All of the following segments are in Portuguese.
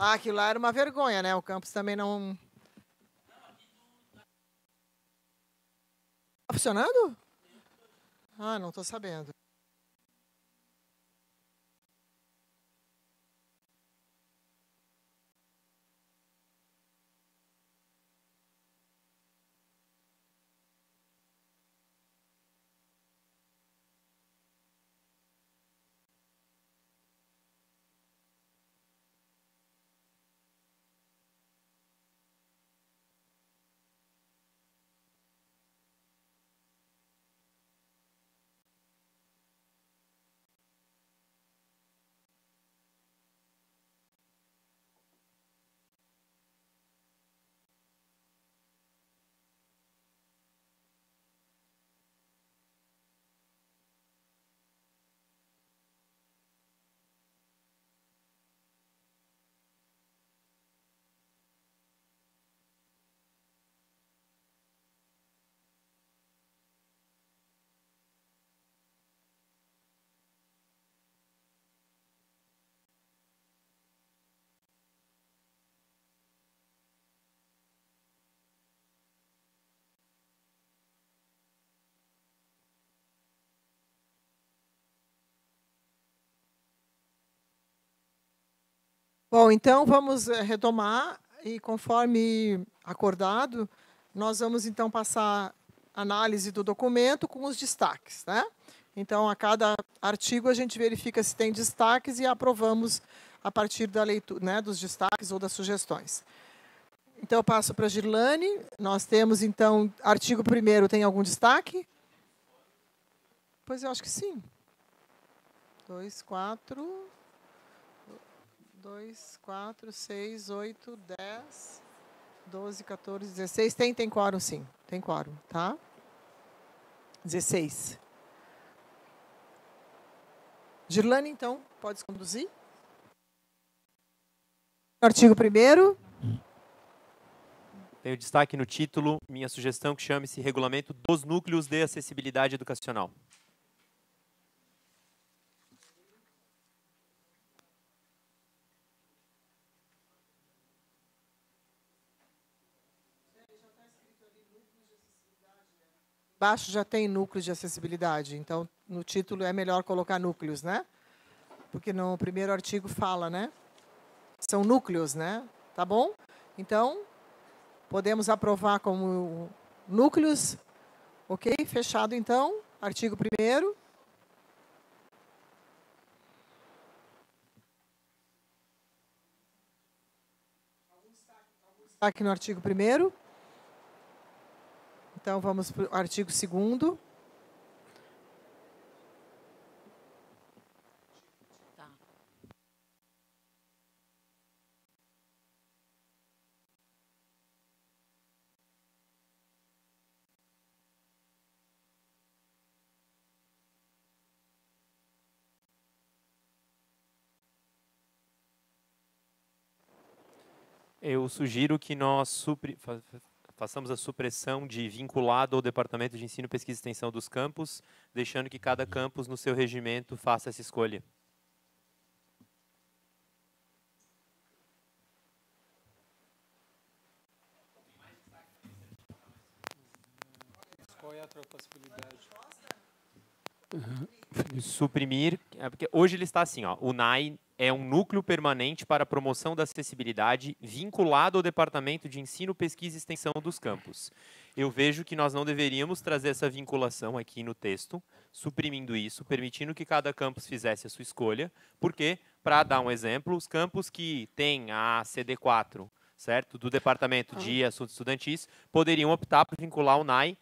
Ah, aquilo lá era uma vergonha, né? O campus também não... Tá funcionando? Ah, não estou sabendo. Bom, então vamos retomar e, conforme acordado, nós vamos então passar análise do documento com os destaques, né? Então, a cada artigo a gente verifica se tem destaques e aprovamos a partir da leitura, né, dos destaques ou das sugestões. Então, eu passo para a Girlane. Nós temos, então, artigo 1º, tem algum destaque? Pois eu acho que sim. 2, 4... 2, 4, 6, 8, 10, 12, 14, 16. Tem quórum, sim. Tem quórum, tá? 16. Girlane, então, pode conduzir. Artigo 1º. Tenho destaque no título, minha sugestão que chame-se Regulamento dos Núcleos de Acessibilidade Educacional. Embaixo já tem núcleos de acessibilidade, então no título é melhor colocar núcleos, né? Porque no primeiro artigo fala, né? São núcleos, né? Tá bom? Então, podemos aprovar como núcleos, ok? Fechado, então. Artigo 1º. Aqui no artigo 1º. Então, vamos para o artigo 2º. Tá. Eu sugiro que nós façamos a supressão de vinculado ao Departamento de Ensino, Pesquisa e Extensão dos campos, deixando que cada campus, no seu regimento, faça essa escolha. Qual é a outra possibilidade? Suprimir, porque hoje ele está assim, ó, o NAI é um núcleo permanente para a promoção da acessibilidade vinculado ao Departamento de Ensino, Pesquisa e Extensão dos campos. Eu vejo que nós não deveríamos trazer essa vinculação aqui no texto, suprimindo isso, permitindo que cada campus fizesse a sua escolha, porque, para dar um exemplo, os campus que têm a CD4, certo, do Departamento de Assuntos Estudantis, poderiam optar por vincular o NAI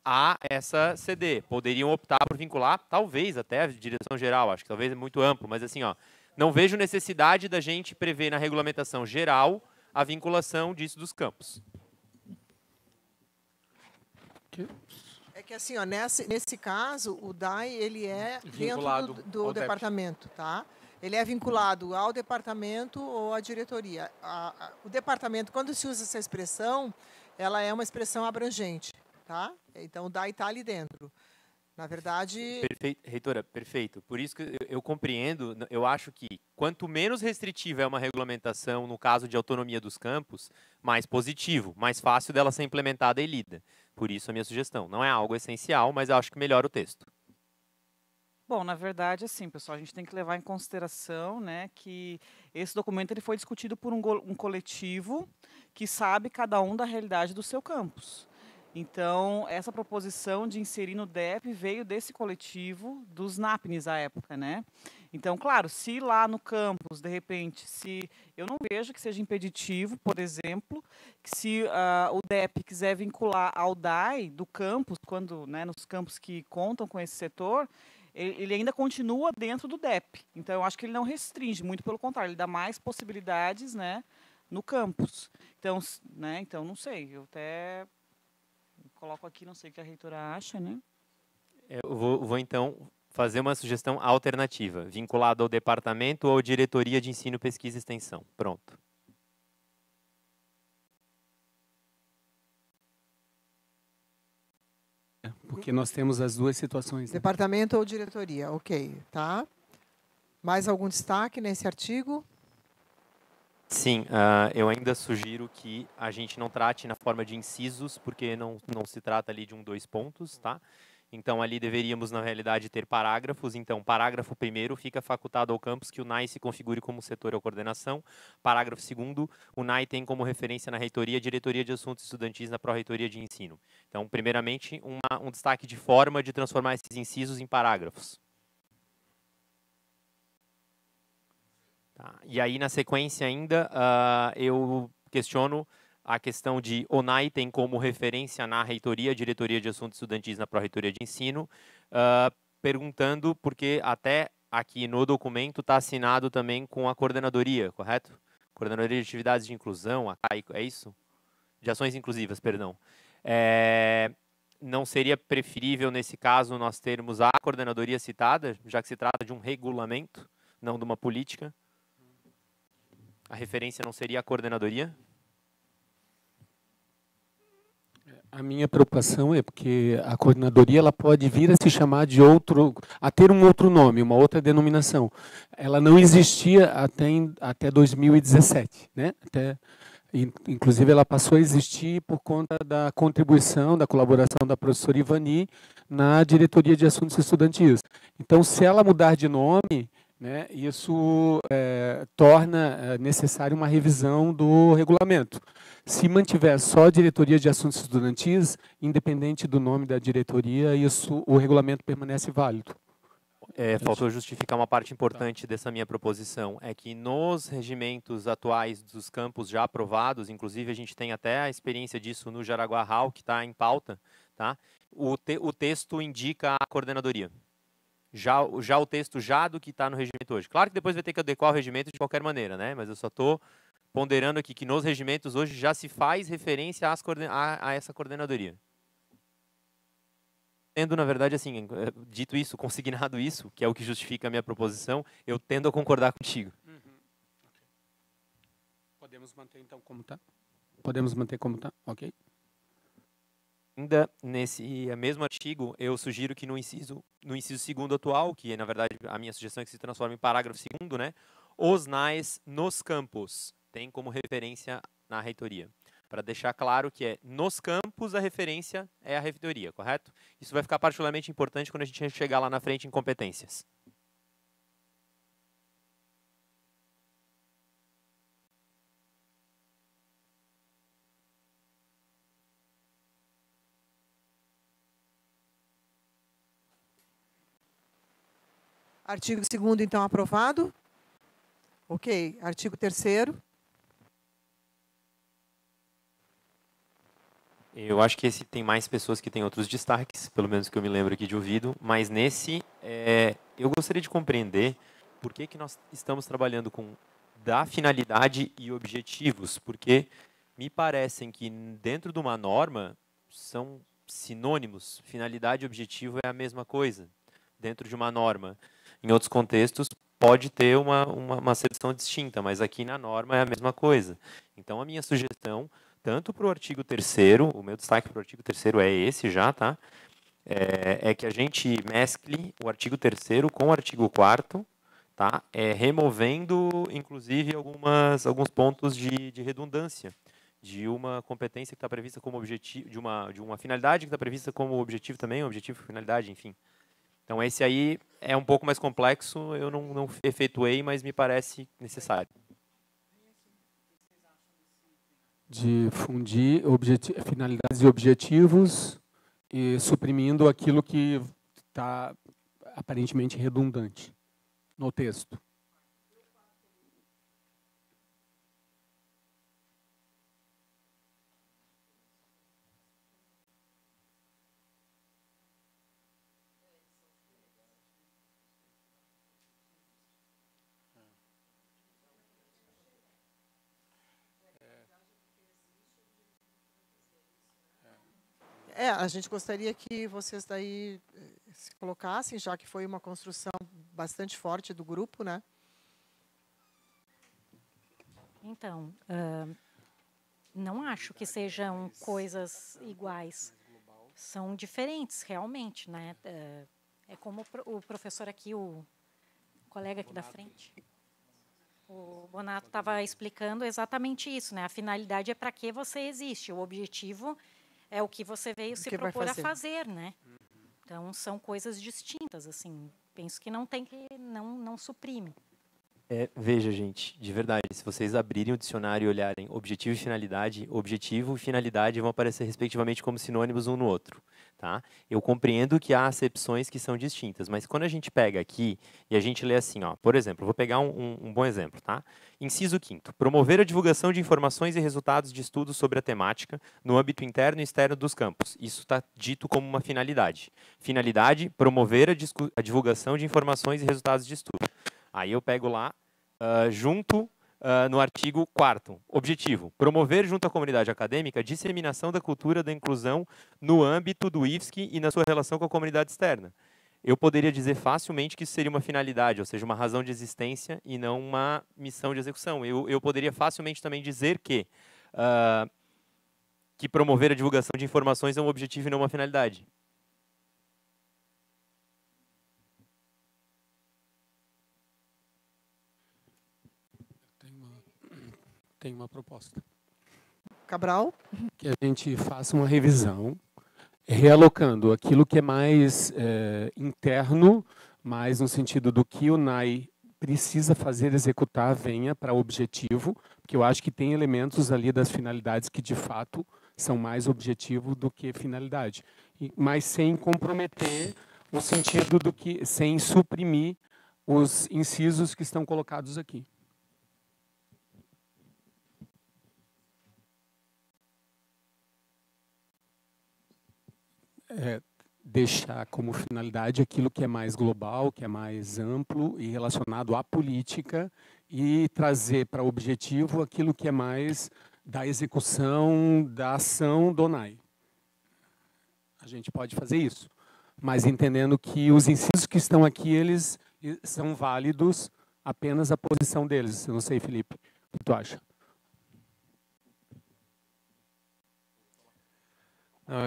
a essa CD. Poderiam optar por vincular, talvez até a direção geral, acho que talvez é muito amplo, mas assim, ó, não vejo necessidade da gente prever na regulamentação geral a vinculação disso dos campos. É que assim, ó, nesse caso, o DAI ele é Vinculado dentro do ao departamento, tá? Ele é vinculado ao departamento ou à diretoria. O departamento, quando se usa essa expressão, ela é uma expressão abrangente, tá? Então, o DAI está ali dentro. Na verdade, Reitora, perfeito. Por isso que eu compreendo, eu acho que quanto menos restritiva é uma regulamentação no caso de autonomia dos campos, mais positivo, mais fácil dela ser implementada e lida. Por isso a minha sugestão. Não é algo essencial, mas eu acho que melhora o texto. Bom, na verdade, assim, pessoal, a gente tem que levar em consideração, né, que esse documento ele foi discutido por um coletivo que sabe cada um da realidade do seu campus. Então, essa proposição de inserir no DEP veio desse coletivo dos NAPNs à época, né? Então, claro, se lá no campus, de repente, se eu não vejo que seja impeditivo, por exemplo, que se o DEP quiser vincular ao DAI do campus, quando, né, nos campos que contam com esse setor, ele ainda continua dentro do DEP. Então, eu acho que ele não restringe, muito pelo contrário, ele dá mais possibilidades, né, no campus. Então, né, então não sei, eu até coloco aqui, não sei o que a reitora acha, né? Eu vou então fazer uma sugestão alternativa, vinculada ao departamento ou diretoria de ensino, pesquisa e extensão. Pronto. Porque nós temos as duas situações. Né? departamento ou diretoria, ok, tá? Mais algum destaque nesse artigo? Sim, eu ainda sugiro que a gente não trate na forma de incisos, porque não se trata ali de 2 pontos, tá? Então, ali deveríamos, na realidade, ter parágrafos. Então, parágrafo 1º fica facultado ao campus que o NAI se configure como setor ou coordenação. Parágrafo 2º, o NAI tem como referência na reitoria a diretoria de assuntos estudantis na pró-reitoria de ensino. Então, primeiramente, um destaque de forma de transformar esses incisos em parágrafos. Tá. E aí, na sequência ainda, eu questiono a questão de ONAI tem como referência na reitoria, diretoria de assuntos estudantis na pró-reitoria de ensino, perguntando porque até aqui no documento está assinado também com a coordenadoria, correto? Coordenadoria de Atividades de Inclusão, a CAI, é isso? De Ações Inclusivas, perdão. Não seria preferível, nesse caso, nós termos a coordenadoria citada, já que se trata de um regulamento, não de uma política? A referência não seria a coordenadoria? A minha preocupação é porque a coordenadoria ela pode vir a se chamar de outro, a ter um outro nome, uma outra denominação. Ela não existia até 2017, né? Inclusive, ela passou a existir por conta da contribuição, da colaboração da professora Ivani na diretoria de assuntos estudantis. Então, se ela mudar de nome, né, isso torna necessário uma revisão do regulamento. Se mantiver só a diretoria de assuntos estudantis, independente do nome da diretoria, o regulamento permanece válido. Faltou justificar uma parte importante dessa minha proposição, é que nos regimentos atuais dos campos já aprovados, inclusive a gente tem até a experiência disso no Jaraguá Hall, que está em pauta, tá? O texto indica a coordenadoria. Já o texto do que está no regimento hoje. Claro que depois vai ter que adequar o regimento de qualquer maneira, né? Mas eu só estou ponderando aqui que nos regimentos hoje já se faz referência a essa coordenadoria. Tendo, na verdade, assim, dito isso, consignado isso, que é o que justifica a minha proposição, eu tendo a concordar contigo. Podemos manter, então, como está? Podemos manter como está? Ok. Ainda nesse mesmo artigo, eu sugiro que no inciso 2º atual, que na verdade a minha sugestão é que se transforme em parágrafo 2º, né? Os NAES nos campos tem como referência na reitoria. Para deixar claro que nos campos a referência é a reitoria, correto? Isso vai ficar particularmente importante quando a gente chegar lá na frente em competências. Artigo 2º, então, aprovado. Ok. Artigo 3º. Eu acho que esse tem mais pessoas que têm outros destaques, pelo menos que eu me lembro aqui de ouvido, mas nesse eu gostaria de compreender por que nós estamos trabalhando com da finalidade e objetivos, porque me parecem que dentro de uma norma são sinônimos, finalidade e objetivo é a mesma coisa, dentro de uma norma. Em outros contextos pode ter uma acepção distinta, mas aqui na norma é a mesma coisa. Então a minha sugestão, tanto para o artigo 3º, o meu destaque para o artigo 3º é esse já, tá? é que a gente mescle o artigo 3º com o artigo 4º, tá? Removendo, inclusive, alguns pontos de redundância de uma competência que está prevista como objetivo, de uma finalidade que está prevista como objetivo também, objetivo e finalidade, enfim. Então, esse aí é um pouco mais complexo, eu não efetuei, mas me parece necessário. De fundir finalidades e objetivos e suprimindo aquilo que está aparentemente redundante no texto. A gente gostaria que vocês daí se colocassem, já que foi uma construção bastante forte do grupo, né? Então, não acho que sejam coisas iguais. São diferentes, realmente, né? É como o professor aqui, o colega aqui da frente, o Bonato estava explicando exatamente isso, né? A finalidade é para que você existe, o objetivo é o que você veio se propor a fazer, né? Então, são coisas distintas, assim. Penso que não suprime. Veja, gente, de verdade, se vocês abrirem o dicionário e olharem objetivo e finalidade vão aparecer respectivamente como sinônimos um no outro, tá? Eu compreendo que há acepções que são distintas, mas quando a gente pega aqui e a gente lê assim, ó, por exemplo, vou pegar um bom exemplo, tá? Inciso 5º, promover a divulgação de informações e resultados de estudos sobre a temática no âmbito interno e externo dos campos. Isso está dito como uma finalidade. Finalidade, promover a divulgação de informações e resultados de estudo. Aí eu pego lá, no artigo 4º, objetivo, promover junto à comunidade acadêmica a disseminação da cultura da inclusão no âmbito do IFSC e na sua relação com a comunidade externa. Eu poderia dizer facilmente que isso seria uma finalidade, ou seja, uma razão de existência e não uma missão de execução. Eu poderia facilmente também dizer que promover a divulgação de informações é um objetivo e não uma finalidade. Tem uma proposta. Cabral? Que a gente faça uma revisão, realocando aquilo que é mais interno, mais no sentido do que o NAI precisa fazer, executar, venha para o objetivo, porque eu acho que tem elementos ali das finalidades que, de fato, são mais objetivo do que finalidade. Mas sem comprometer o sentido do que, sem suprimir os incisos que estão colocados aqui. Deixar como finalidade aquilo que é mais global, que é mais amplo e relacionado à política e trazer para objetivo aquilo que é mais da execução, da ação do NAI. A gente pode fazer isso, mas entendendo que os incisos que estão aqui, eles são válidos apenas a posição deles. Eu não sei, Felipe, o que tu acha?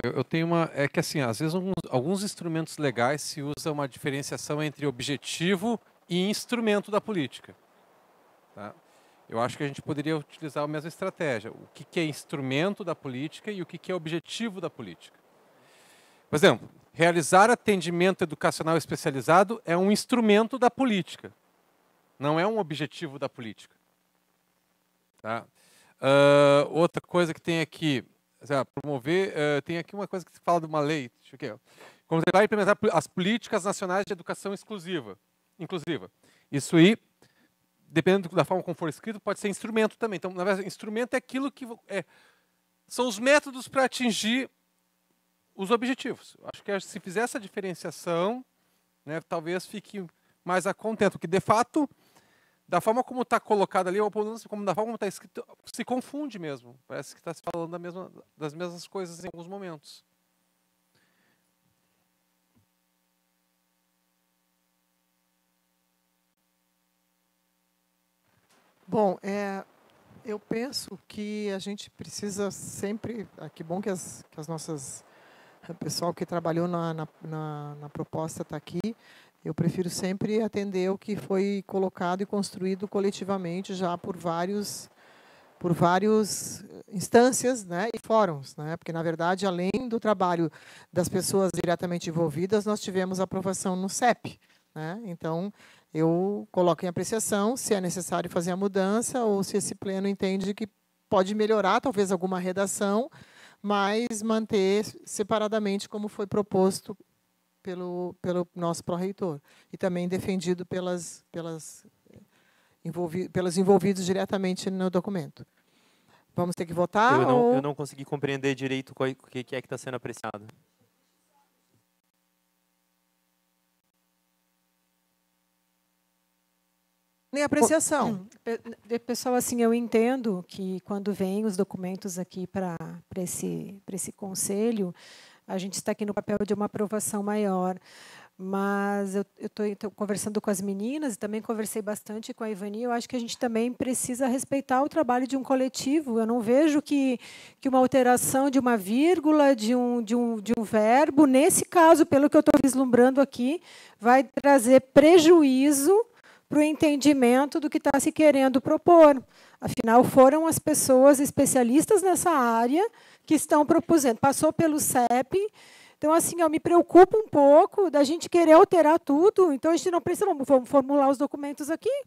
Eu tenho uma... É que, assim, às vezes, alguns instrumentos legais se usa uma diferenciação entre objetivo e instrumento da política. Tá? Eu acho que a gente poderia utilizar a mesma estratégia. O que é instrumento da política e o que é objetivo da política. Por exemplo, realizar atendimento educacional especializado é um instrumento da política. Não é um objetivo da política. Tá? Outra coisa que tem aqui... promover, tem aqui uma coisa que fala de uma lei, deixa eu ver, como você vai implementar as políticas nacionais de educação inclusiva. Isso aí, dependendo da forma como for escrito, pode ser instrumento também. Então, na verdade, instrumento é aquilo que são os métodos para atingir os objetivos. Acho que se fizer essa diferenciação, né, talvez fique mais a contento, porque de fato da forma como está colocado ali, como da forma como está escrito, se confunde mesmo. Parece que está se falando das mesmas coisas em alguns momentos. Bom, eu penso que a gente precisa sempre... que bom que as nossas o pessoal que trabalhou na proposta está aqui. Eu prefiro sempre atender o que foi colocado e construído coletivamente já por várias instâncias, né, e fóruns, né, porque, na verdade, além do trabalho das pessoas diretamente envolvidas, nós tivemos aprovação no CEP. Né, então, eu coloco em apreciação se é necessário fazer a mudança ou se esse pleno entende que pode melhorar, talvez, alguma redação, mas manter separadamente como foi proposto pelo nosso pró-reitor e também defendido pelos envolvidos diretamente no documento. Vamos ter que votar? Eu não consegui compreender direito o que é que está sendo apreciado. Nem apreciação. Pessoal, assim, eu entendo que quando vêm os documentos aqui para esse conselho, a gente está aqui no papel de uma aprovação maior. Mas eu estou conversando com as meninas e também conversei bastante com a Ivani. Eu acho que a gente também precisa respeitar o trabalho de um coletivo. Eu não vejo que uma alteração de uma vírgula, de um verbo, nesse caso, pelo que eu estou vislumbrando aqui, vai trazer prejuízo para o entendimento do que está se querendo propor. Afinal, foram as pessoas especialistas nessa área que estão propusendo. Passou pelo CEP. Então, assim, eu me preocupo um pouco da gente querer alterar tudo. Então, a gente não precisa, vamos formular os documentos aqui,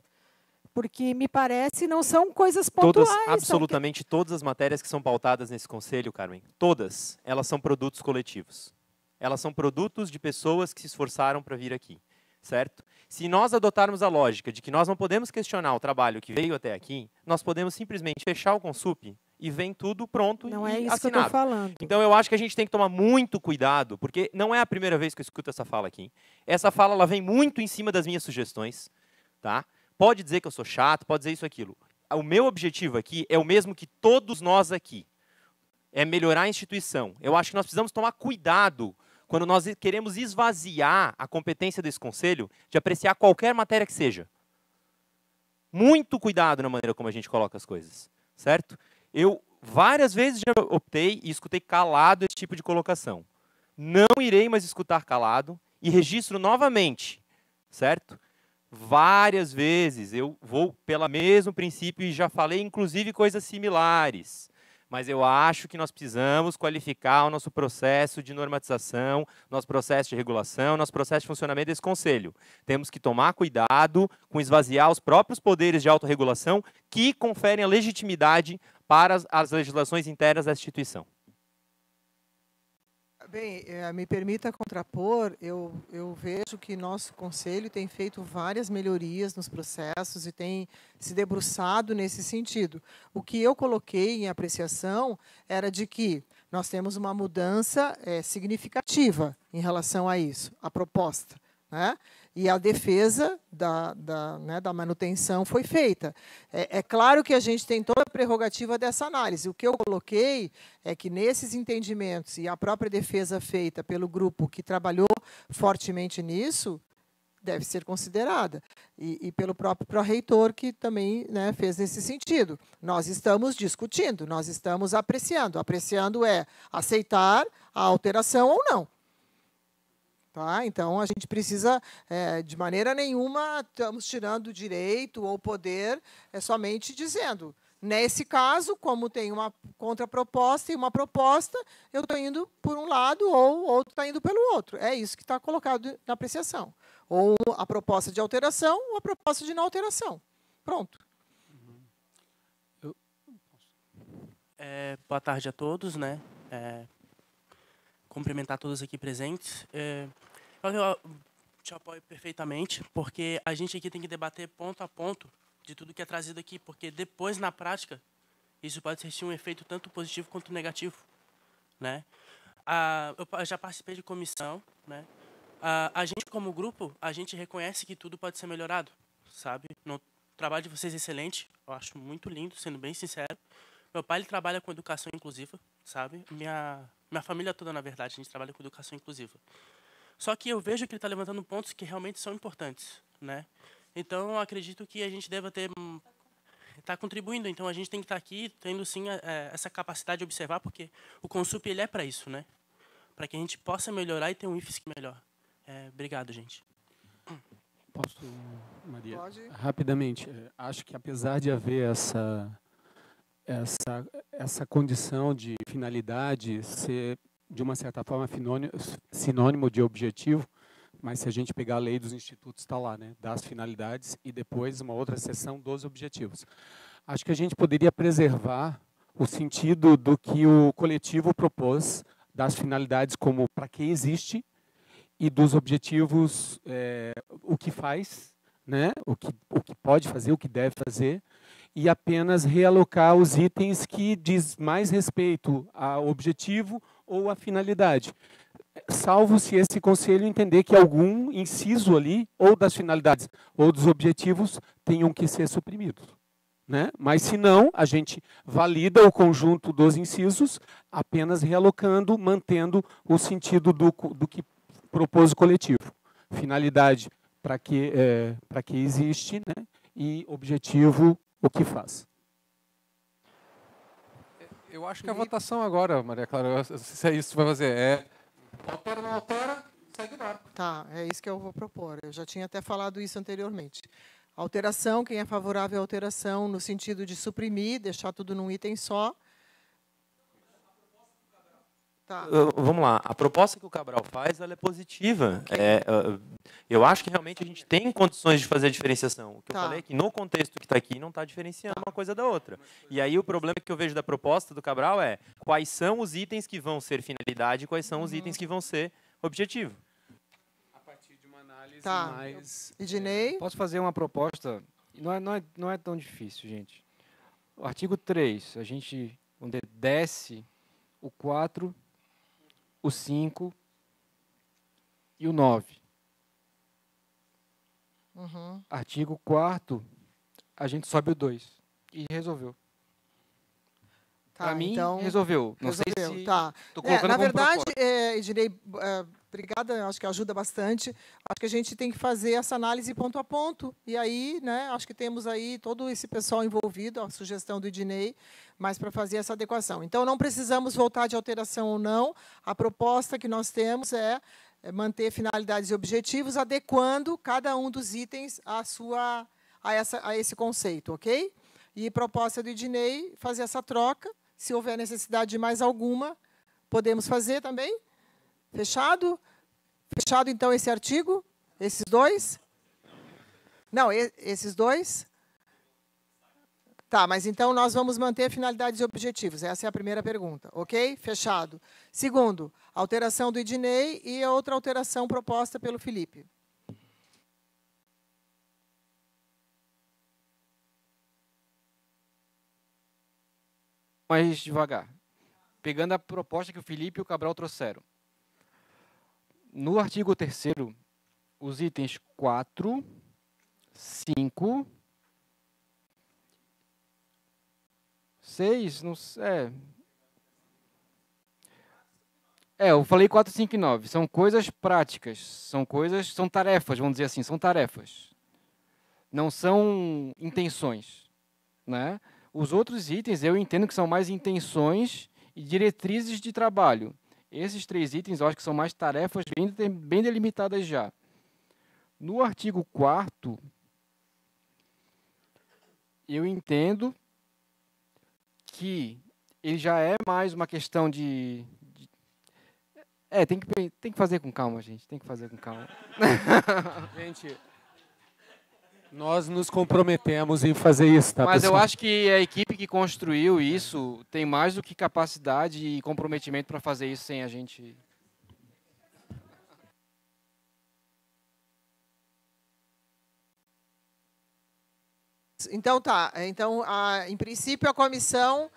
porque, me parece, não são coisas pontuais. Absolutamente todas as matérias que são pautadas nesse conselho, Carmen, todas, elas são produtos coletivos. Elas são produtos de pessoas que se esforçaram para vir aqui, certo? Se nós adotarmos a lógica de que nós não podemos questionar o trabalho que veio até aqui, nós podemos simplesmente fechar o Consup e vem tudo pronto e assinado. Não é isso que eu estou falando. Então, eu acho que a gente tem que tomar muito cuidado, porque não é a primeira vez que eu escuto essa fala aqui. Essa fala ela vem muito em cima das minhas sugestões. Tá? Pode dizer que eu sou chato, pode dizer isso aquilo. O meu objetivo aqui é o mesmo que todos nós aqui. É melhorar a instituição. Eu acho que nós precisamos tomar cuidado quando nós queremos esvaziar a competência desse conselho de apreciar qualquer matéria que seja. Muito cuidado na maneira como a gente coloca as coisas. Certo? Eu várias vezes já optei e escutei calado esse tipo de colocação. Não irei mais escutar calado e registro novamente, certo? Várias vezes eu vou pelo mesmo princípio e já falei inclusive coisas similares. Mas eu acho que nós precisamos qualificar o nosso processo de normatização, nosso processo de regulação, nosso processo de funcionamento desse conselho. Temos que tomar cuidado com esvaziar os próprios poderes de autorregulação que conferem a legitimidade para as legislações internas da instituição. Bem, me permita contrapor, eu vejo que nosso conselho tem feito várias melhorias nos processos e tem se debruçado nesse sentido. O que eu coloquei em apreciação era de que nós temos uma mudança significativa em relação a isso, a proposta. Né? E a defesa da manutenção foi feita. É claro que a gente tem toda a prerrogativa dessa análise. O que eu coloquei é que, nesses entendimentos e a própria defesa feita pelo grupo que trabalhou fortemente nisso, deve ser considerada. E pelo próprio pró-reitor, que também, né, fez nesse sentido. Nós estamos discutindo, nós estamos apreciando. Apreciando é aceitar a alteração ou não. Tá? Então, a gente precisa, de maneira nenhuma, estamos tirando direito ou poder, somente dizendo, nesse caso, como tem uma contraproposta e uma proposta, eu estou indo por um lado ou o outro está indo pelo outro. É isso que está colocado na apreciação. Ou a proposta de alteração ou a proposta de não alteração. Pronto. Boa tarde a todos, né? Cumprimentar todos aqui presentes. Eu te apoio perfeitamente, porque a gente aqui tem que debater ponto a ponto de tudo que é trazido aqui, porque depois, na prática, isso pode ter um efeito tanto positivo quanto negativo. Né? Eu já participei de comissão. Né? A gente, como grupo, a gente reconhece que tudo pode ser melhorado. Sabe? O trabalho de vocês é excelente, eu acho muito lindo, sendo bem sincero. Meu pai ele trabalha com educação inclusiva, sabe? Minha família toda, na verdade, a gente trabalha com educação inclusiva. Só que eu vejo que ele está levantando pontos que realmente são importantes, né? Então, eu acredito que a gente deva estar contribuindo. Então, a gente tem que estar aqui tendo, sim, essa capacidade de observar, porque o Consup ele é para isso, né? para que a gente possa melhorar e ter um IFSC melhor. Obrigado, gente. Posso, Maria? Pode. Rapidamente, acho que apesar de haver essa condição de finalidade ser, de uma certa forma, sinônimo de objetivo, mas se a gente pegar a lei dos institutos, está lá, né, das finalidades e depois uma outra seção dos objetivos. Acho que a gente poderia preservar o sentido do que o coletivo propôs, das finalidades como para que existe, e dos objetivos, o que faz, né? o que pode fazer, o que deve fazer, e apenas realocar os itens que diz mais respeito ao objetivo ou à finalidade. Salvo se esse conselho entender que algum inciso ali, ou das finalidades, ou dos objetivos, tenham que ser suprimidos. Né? Mas, se não, a gente valida o conjunto dos incisos, apenas realocando, mantendo o sentido do que propôs o coletivo. Finalidade para que existe, né? E objetivo, o que faz. Eu acho que a votação agora, Maria Clara, eu não sei se é isso que vai fazer. Altera, não altera, segue o barco. Tá, é isso que eu vou propor. Eu já tinha até falado isso anteriormente. Alteração, quem é favorável à alteração no sentido de suprimir, deixar tudo num item só. Tá. Vamos lá, a proposta que o Cabral faz, ela é positiva. Eu acho que realmente a gente tem condições de fazer a diferenciação. O que eu falei é que no contexto que está aqui não está diferenciando uma coisa da outra. E aí o problema que eu vejo da proposta do Cabral é quais são os itens que vão ser finalidade e quais são os itens que vão ser objetivo. A partir de uma análise mais... Ednei? Posso fazer uma proposta? Não é tão difícil, gente. O artigo 3, a gente desce o 4... o 5 e o 9. Artigo 4º, a gente sobe o 2. E resolveu. Para mim, então, resolveu. Não sei se estou colocando na como verdade, Ednei, obrigada, acho que ajuda bastante. Acho que a gente tem que fazer essa análise ponto a ponto. E aí, né, acho que temos aí todo esse pessoal envolvido, a sugestão do Ednei, mas para fazer essa adequação. Então, não precisamos voltar de alteração ou não. A proposta que nós temos é manter finalidades e objetivos, adequando cada um dos itens a esse conceito, ok? E proposta do Ednei, fazer essa troca. Se houver necessidade de mais alguma, podemos fazer também. Fechado? Fechado, então, esse artigo? Esses dois? Não, esses dois? Tá, mas então nós vamos manter finalidades e objetivos. Essa é a primeira pergunta, ok? Fechado. Segundo, alteração do Ednei e a outra alteração proposta pelo Felipe. Mais devagar. Pegando a proposta que o Felipe e o Cabral trouxeram. No artigo 3º, os itens 4, 5, 6, não sei. Eu falei 4, 5 e 9. São coisas práticas, são tarefas, vamos dizer assim, são tarefas. Não são intenções, né? Os outros itens eu entendo que são mais intenções e diretrizes de trabalho. Esses 3 itens eu acho que são mais tarefas bem delimitadas já. No artigo 4º, eu entendo que ele já é mais uma questão de tem que fazer com calma, gente. Tem que fazer com calma. Gente, nós nos comprometemos em fazer isso, tá, Mas pessoal? eu acho que a equipe que construiu isso tem mais do que capacidade e comprometimento para fazer isso sem a gente... Então, tá. Então, em princípio, a comissão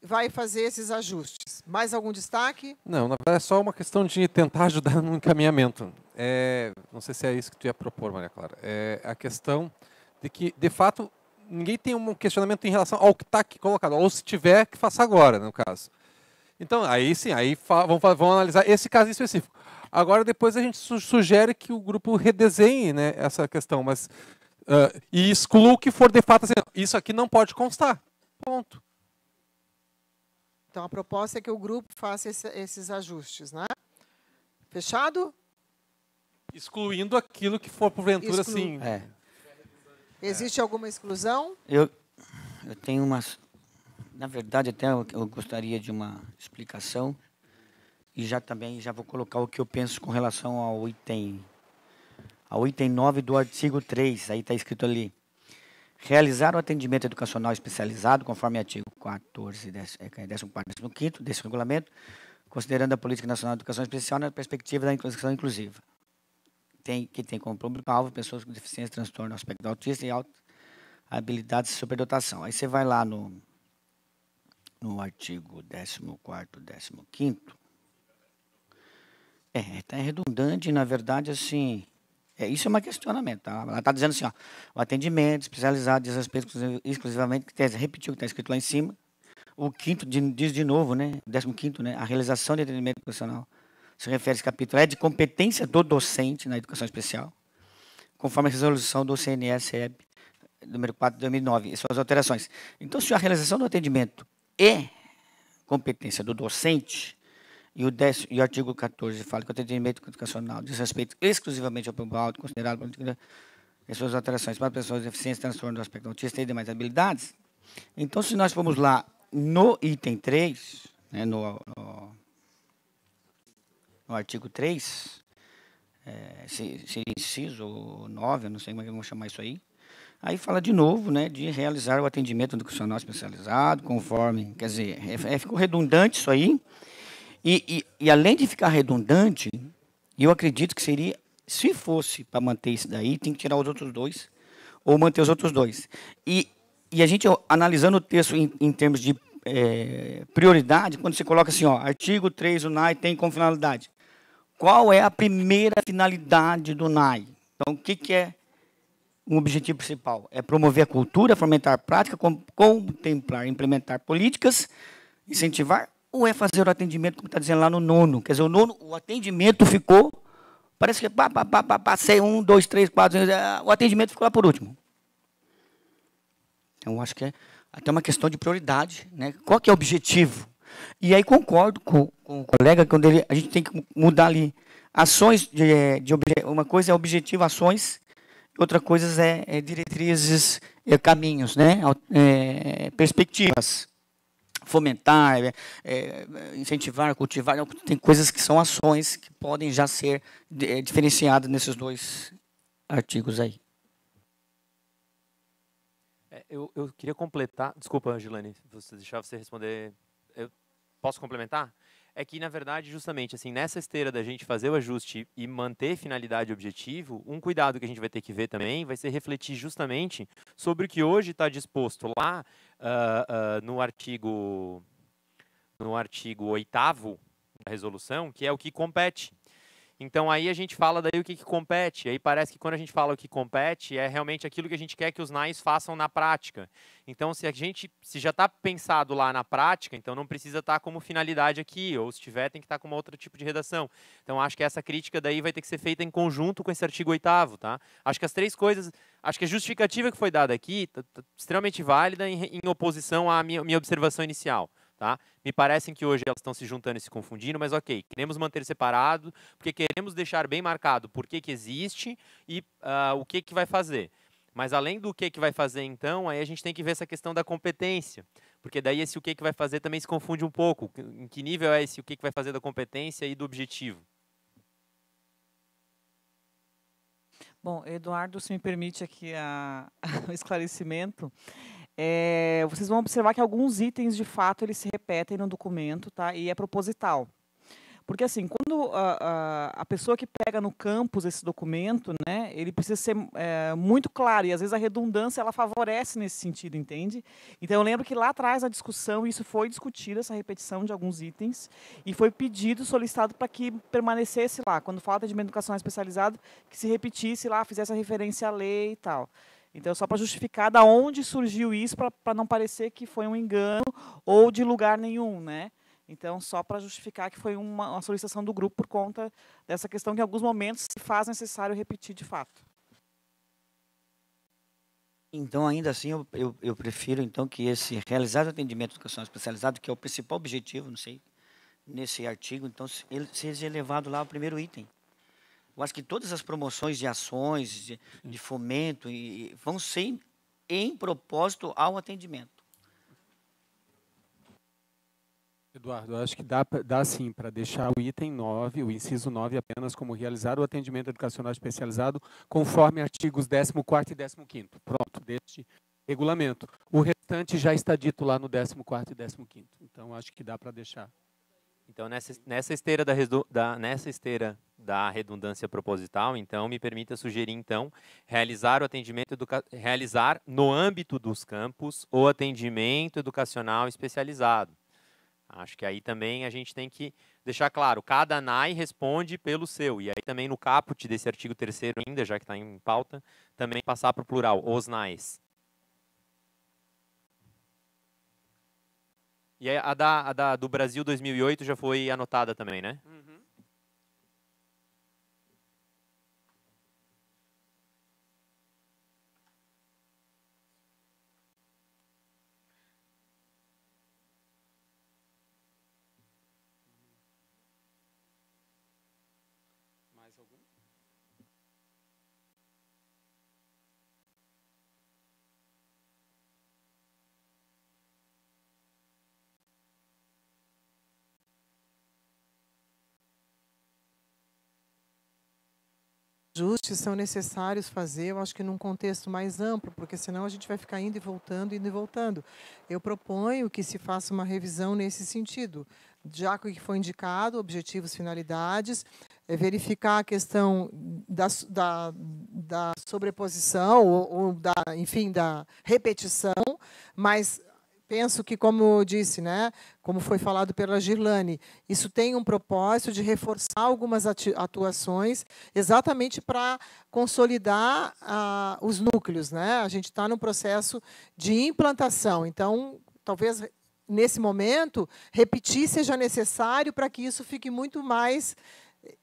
vai fazer esses ajustes. Mais algum destaque? Não, na verdade é só uma questão de tentar ajudar no encaminhamento. Não sei se é isso que tu ia propor, Maria Clara. É a questão de que, de fato, ninguém tem um questionamento em relação ao que está aqui colocado, ou se tiver, que faça agora, no caso. Então, aí sim, vamos analisar esse caso específico. Agora, depois a gente sugere que o grupo redesenhe, né, essa questão, mas e exclua o que for de fato assim, isso aqui não pode constar. Ponto. Então, a proposta é que o grupo faça esses ajustes, né? Fechado? Excluindo aquilo que for, porventura, Exclu- sim. Existe alguma exclusão? Eu tenho umas... Na verdade, até eu gostaria de uma explicação. E já vou colocar o que eu penso com relação ao item 9 do artigo 3. Aí está escrito ali. Realizar o atendimento educacional especializado, conforme artigo 14, 14, 15 desse regulamento, considerando a Política Nacional de Educação Especial na perspectiva da inclusão inclusiva. Que tem como público-alvo pessoas com deficiência, transtorno, aspecto autista e alta habilidades de superdotação. Aí você vai lá no artigo 14º, 15º. Está redundante, na verdade, assim... isso é um questionamento. Tá? Ela está dizendo assim, ó, o atendimento especializado diz respeito exclusivamente, repetiu o que está escrito lá em cima. O 5º diz de novo, né? O 15º, né? A realização de atendimento educacional se refere a esse capítulo, é de competência do docente na educação especial, conforme a resolução do CNS-EB, número 4 de 2009, e suas alterações. Então, se a realização do atendimento é competência do docente, e o artigo 14 fala que o atendimento educacional diz respeito exclusivamente ao público alto, considerado e suas alterações para pessoas deficientes, transtorno do aspecto autista e demais habilidades. Então, se nós formos lá no item 3, né, no artigo 3, seria inciso 9, eu não sei como é que vamos chamar isso aí. Aí fala de novo, né, de realizar o atendimento educacional especializado, conforme, quer dizer, ficou redundante isso aí. E além de ficar redundante, eu acredito que seria, se fosse para manter isso daí, tem que tirar os outros dois, ou manter os outros dois. E a gente, analisando o texto em termos de prioridade, quando você coloca assim, ó, artigo 3, o NAI tem como finalidade. Qual é a primeira finalidade do NAI? Então, o que é um objetivo principal? É promover a cultura, fomentar a prática, contemplar, implementar políticas, incentivar, ou é fazer o atendimento, como está dizendo lá no 9º? Quer dizer, o atendimento ficou, parece que passei 1, 2, 3, 4, o atendimento ficou lá por último. Então, acho que é até uma questão de prioridade, né? Qual que é o objetivo? E aí concordo com o colega, quando a gente tem que mudar ali ações, uma coisa é objetivo, ações, outra coisa é diretrizes, caminhos, né? Perspectivas. Fomentar, incentivar, cultivar, tem coisas que são ações que podem já ser diferenciadas nesses dois artigos aí. Eu queria completar, desculpa, Angilane, deixar você responder, eu posso complementar? É que, na verdade, justamente, assim, nessa esteira da gente fazer o ajuste e manter finalidade e objetivo, um cuidado que a gente vai ter que ver também vai ser refletir justamente sobre o que hoje está disposto lá no artigo 8º da resolução, que é o que compete. Então, aí a gente fala daí o que compete. Aí parece que quando a gente fala o que compete, é realmente aquilo que a gente quer que os NAIs façam na prática. Então, se já está pensado lá na prática, então não precisa estar como finalidade aqui, ou se tiver, tem que estar com outro tipo de redação. Então, acho que essa crítica daí vai ter que ser feita em conjunto com esse artigo 8º, tá? Acho que as três coisas, acho que a justificativa que foi dada aqui tá extremamente válida em oposição à minha observação inicial. Tá? Me parecem que hoje elas estão se juntando e se confundindo, mas ok, queremos manter separado, porque queremos deixar bem marcado por que existe e o que vai fazer. Mas além do que vai fazer, então, aí a gente tem que ver essa questão da competência, porque daí esse o que vai fazer também se confunde um pouco. Em que nível é esse o que vai fazer da competência e do objetivo? Bom, Eduardo, se me permite aqui o esclarecimento. Vocês vão observar que alguns itens, de fato, eles se repetem no documento, tá? E é proposital. Porque, assim, quando a pessoa que pega no campus esse documento, né, ele precisa ser muito claro, e às vezes a redundância, ela favorece nesse sentido, entende? Então, eu lembro que lá atrás, a discussão, isso foi discutido, essa repetição de alguns itens, e foi pedido, solicitado para que permanecesse lá, quando fala de atendimento educacional especializado, que se repetisse lá, fizesse a referência à lei e tal. Então, só para justificar da onde surgiu isso, para não parecer que foi um engano ou de lugar nenhum, né? Então, só para justificar que foi uma solicitação do grupo por conta dessa questão que, em alguns momentos, se faz necessário repetir de fato. Então, ainda assim, eu prefiro então que esse realizar o atendimento educacional especializado, que é o principal objetivo, não sei, nesse artigo, então, ele seja elevado lá ao primeiro item. Eu acho que todas as promoções de ações, de fomento, vão ser em propósito ao atendimento. Eduardo, eu acho que dá sim para deixar o item 9, o inciso 9, apenas como realizar o atendimento educacional especializado conforme artigos 14º e 15º. Pronto, deste regulamento. O restante já está dito lá no 14º e 15º. Então, acho que dá para deixar. Então, nessa esteira da redundância proposital, então, me permita sugerir, então, realizar no âmbito dos campos o atendimento educacional especializado. Acho que aí também a gente tem que deixar claro, cada ANAI responde pelo seu, e aí também no caput desse artigo 3º ainda, já que está em pauta, também passar para o plural, os NAIs. E aí, a do Brasil 2008 já foi anotada também, né? Mais algum? Ajustes são necessários fazer, eu acho que num contexto mais amplo, porque senão a gente vai ficar indo e voltando, indo e voltando. Eu proponho que se faça uma revisão nesse sentido, já que foi indicado, objetivos, finalidades, verificar a questão da sobreposição ou enfim, da repetição, mas penso que, como eu disse, né, como foi falado pela Girlane, isso tem um propósito de reforçar algumas atuações, exatamente para consolidar os núcleos, né? A gente está no processo de implantação, então, talvez, nesse momento, repetir seja necessário para que isso fique muito mais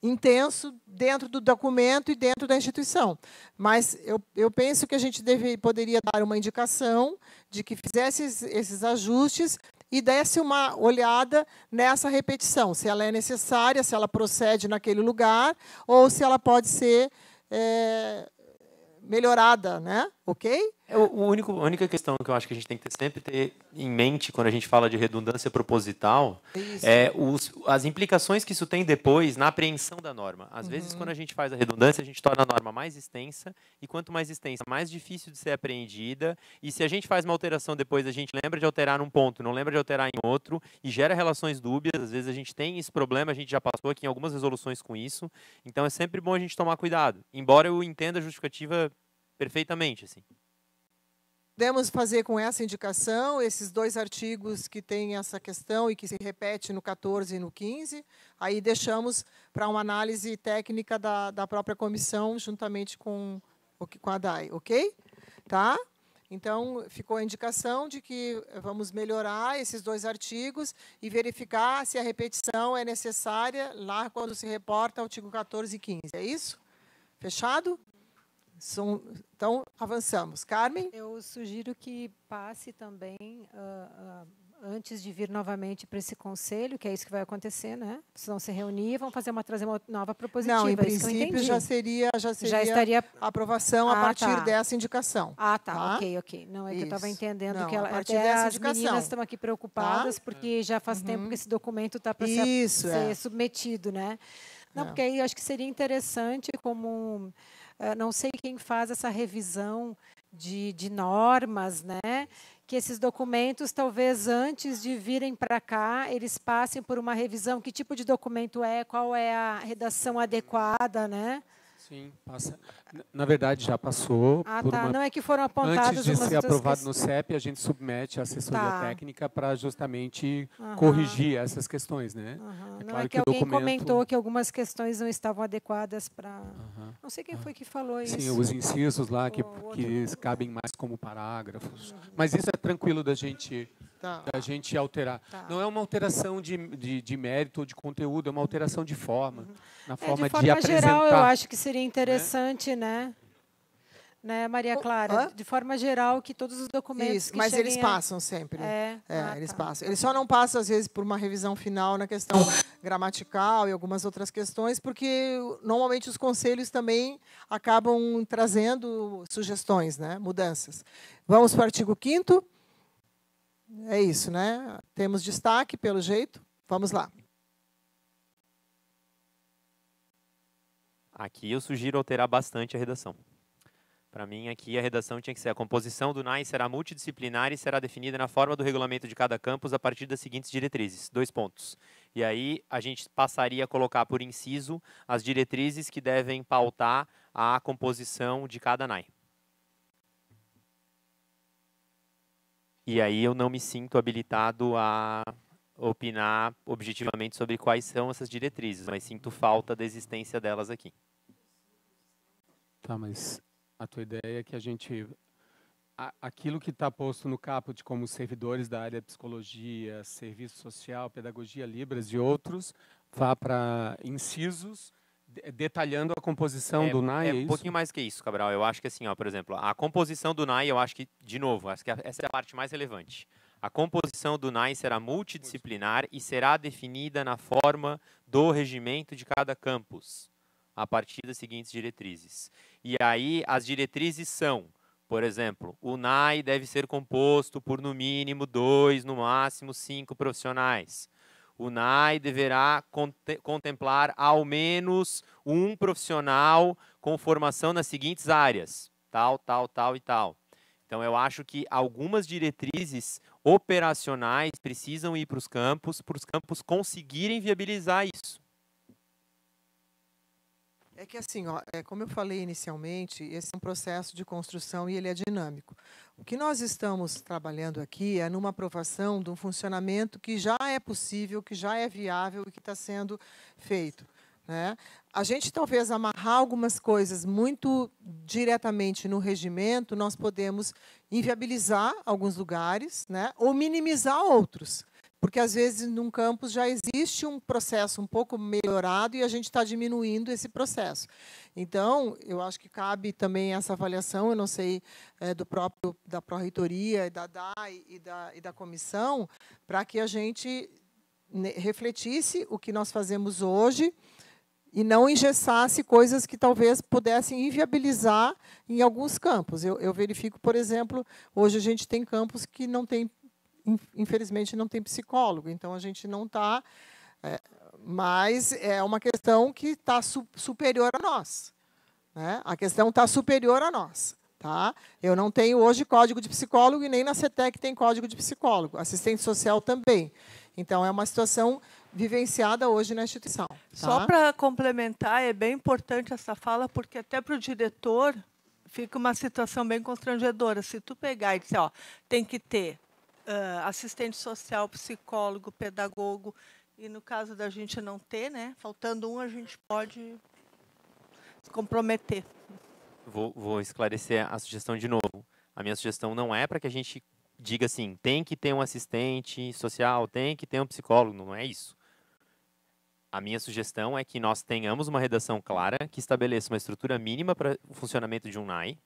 intenso dentro do documento e dentro da instituição. Mas eu penso que a gente poderia dar uma indicação de que fizesse esses ajustes e desse uma olhada nessa repetição, se ela é necessária, se ela procede naquele lugar, ou se ela pode ser melhorada, né? Ok? A única questão que eu acho que a gente tem que sempre ter em mente quando a gente fala de redundância proposital é as implicações que isso tem depois na apreensão da norma. Às vezes, quando a gente faz a redundância, a gente torna a norma mais extensa, e quanto mais extensa, mais difícil de ser apreendida, e se a gente faz uma alteração depois, a gente lembra de alterar num ponto, não lembra de alterar em outro, e gera relações dúbias. Às vezes a gente tem esse problema, a gente já passou aqui em algumas resoluções com isso, então é sempre bom a gente tomar cuidado, embora eu entenda a justificativa perfeitamente, assim. Podemos fazer com essa indicação esses dois artigos que têm essa questão e que se repete no 14 e no 15, aí deixamos para uma análise técnica da própria comissão, juntamente com a DAI, ok? Tá? Então, ficou a indicação de que vamos melhorar esses dois artigos e verificar se a repetição é necessária lá quando se reporta o artigo 14 e 15. É isso? Fechado? Então, avançamos. Carmen? Eu sugiro que passe também, antes de vir novamente para esse conselho, que é isso que vai acontecer, né? Vocês vão se reunir, vão trazer uma nova propositiva. Não, em é isso que eu princípio, entendi. já estaria a aprovação a partir dessa indicação. Tá. Ok. Não, é que eu estava entendendo que até as meninas estão aqui preocupadas, porque já faz tempo que esse documento está para ser submetido, né? Não, porque aí eu acho que seria interessante como... não sei quem faz essa revisão de normas, né? Que esses documentos, talvez antes de virem para cá, eles passem por uma revisão. Que tipo de documento é? Qual é a redação adequada, né? Sim, passa. Na verdade, já passou. Não é que foram apontadas antes de ser aprovado no CEP, a gente submete a assessoria técnica para justamente corrigir essas questões, né? É claro, não é que alguém documento... comentou que algumas questões não estavam adequadas para... Não sei quem foi que falou isso. Sim, os incisos lá que cabem mais como parágrafos. Mas isso é tranquilo da gente alterar. Não é uma alteração de mérito ou de conteúdo, é uma alteração de forma. Na forma de apresentar. Geral, eu acho que seria interessante, né? né, Maria Clara? De forma geral, que todos os documentos Isso, que mas eles cheguem passam sempre. Eles tá. passam. Eles só não passam, às vezes, por uma revisão final na questão gramatical e algumas outras questões, porque, normalmente, os conselhos também acabam trazendo sugestões, né, mudanças. Vamos para o artigo 5º. É isso, né? Temos destaque, pelo jeito. Vamos lá. Aqui eu sugiro alterar bastante a redação. Para mim, aqui a redação tinha que ser: a composição do NAI será multidisciplinar e será definida na forma do regulamento de cada campus a partir das seguintes diretrizes. 2 pontos. E aí a gente passaria a colocar por inciso as diretrizes que devem pautar a composição de cada NAI. E aí eu não me sinto habilitado a opinar objetivamente sobre quais são essas diretrizes, mas sinto falta da existência delas aqui. Tá, mas a tua ideia é que a gente... aquilo que está posto no caput como servidores da área de psicologia, serviço social, pedagogia, Libras e outros, vá para incisos, detalhando a composição do NAI, é isso? Um pouquinho mais que isso, Cabral. Eu acho que assim, ó, por exemplo, a composição do NAI, eu acho que, de novo, acho que essa é a parte mais relevante. A composição do NAI será multidisciplinar e será definida na forma do regimento de cada campus, a partir das seguintes diretrizes. E aí, as diretrizes são, por exemplo, o NAI deve ser composto por, no mínimo, 2, no máximo 5 profissionais. O NAI deverá contemplar ao menos um profissional com formação nas seguintes áreas, tal, tal, tal e tal. Então, eu acho que algumas diretrizes operacionais precisam ir para os campos conseguirem viabilizar isso. É que assim, ó, como eu falei inicialmente, esse é um processo de construção e ele é dinâmico. O que nós estamos trabalhando aqui é numa aprovação de um funcionamento que já é possível, que já é viável e que está sendo feito, né? A gente talvez amarrar algumas coisas muito diretamente no regimento, nós podemos inviabilizar alguns lugares, né? Ou minimizar outros. Porque, às vezes, num campus já existe um processo um pouco melhorado e a gente está diminuindo esse processo. Então, eu acho que cabe também essa avaliação, eu não sei, da Pró-Reitoria, da DAI e da comissão, para que a gente refletisse o que nós fazemos hoje e não engessasse coisas que talvez pudessem inviabilizar em alguns campos. Eu verifico, por exemplo, hoje a gente tem campos que não tem, infelizmente, não tem psicólogo, então a gente não está... mas é uma questão que está superior a nós, né? A questão está superior a nós. Tá? Eu não tenho hoje código de psicólogo e nem na CETEC tem código de psicólogo. Assistente social também. Então, é uma situação vivenciada hoje na instituição. Tá? Só para complementar, é bem importante essa fala, porque até para o diretor fica uma situação bem constrangedora. Se tu pegar e dizer, ó, tem que ter assistente social, psicólogo, pedagogo, e no caso da gente não ter, né, faltando um, a gente pode se comprometer. Vou esclarecer a sugestão de novo. A minha sugestão não é para que a gente diga assim, tem que ter um assistente social, tem que ter um psicólogo, não é isso. A minha sugestão é que nós tenhamos uma redação clara, que estabeleça uma estrutura mínima para o funcionamento de um NAI,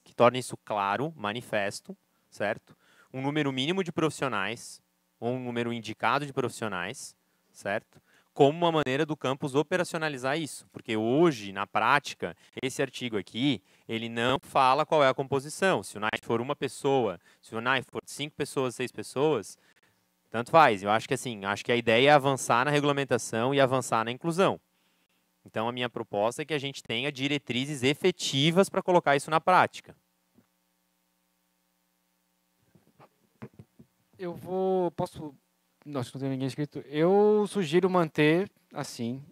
que torne isso claro, manifesto, certo? Um número mínimo de profissionais, ou um número indicado de profissionais, certo? Como uma maneira do campus operacionalizar isso. Porque hoje, na prática, esse artigo aqui, ele não fala qual é a composição. Se o NAI for uma pessoa, se o NAI for 5 pessoas, 6 pessoas, tanto faz. Eu acho que assim, acho que a ideia é avançar na regulamentação e avançar na inclusão. Então, a minha proposta é que a gente tenha diretrizes efetivas para colocar isso na prática. Nossa, não tem ninguém inscrito. Eu sugiro manter assim,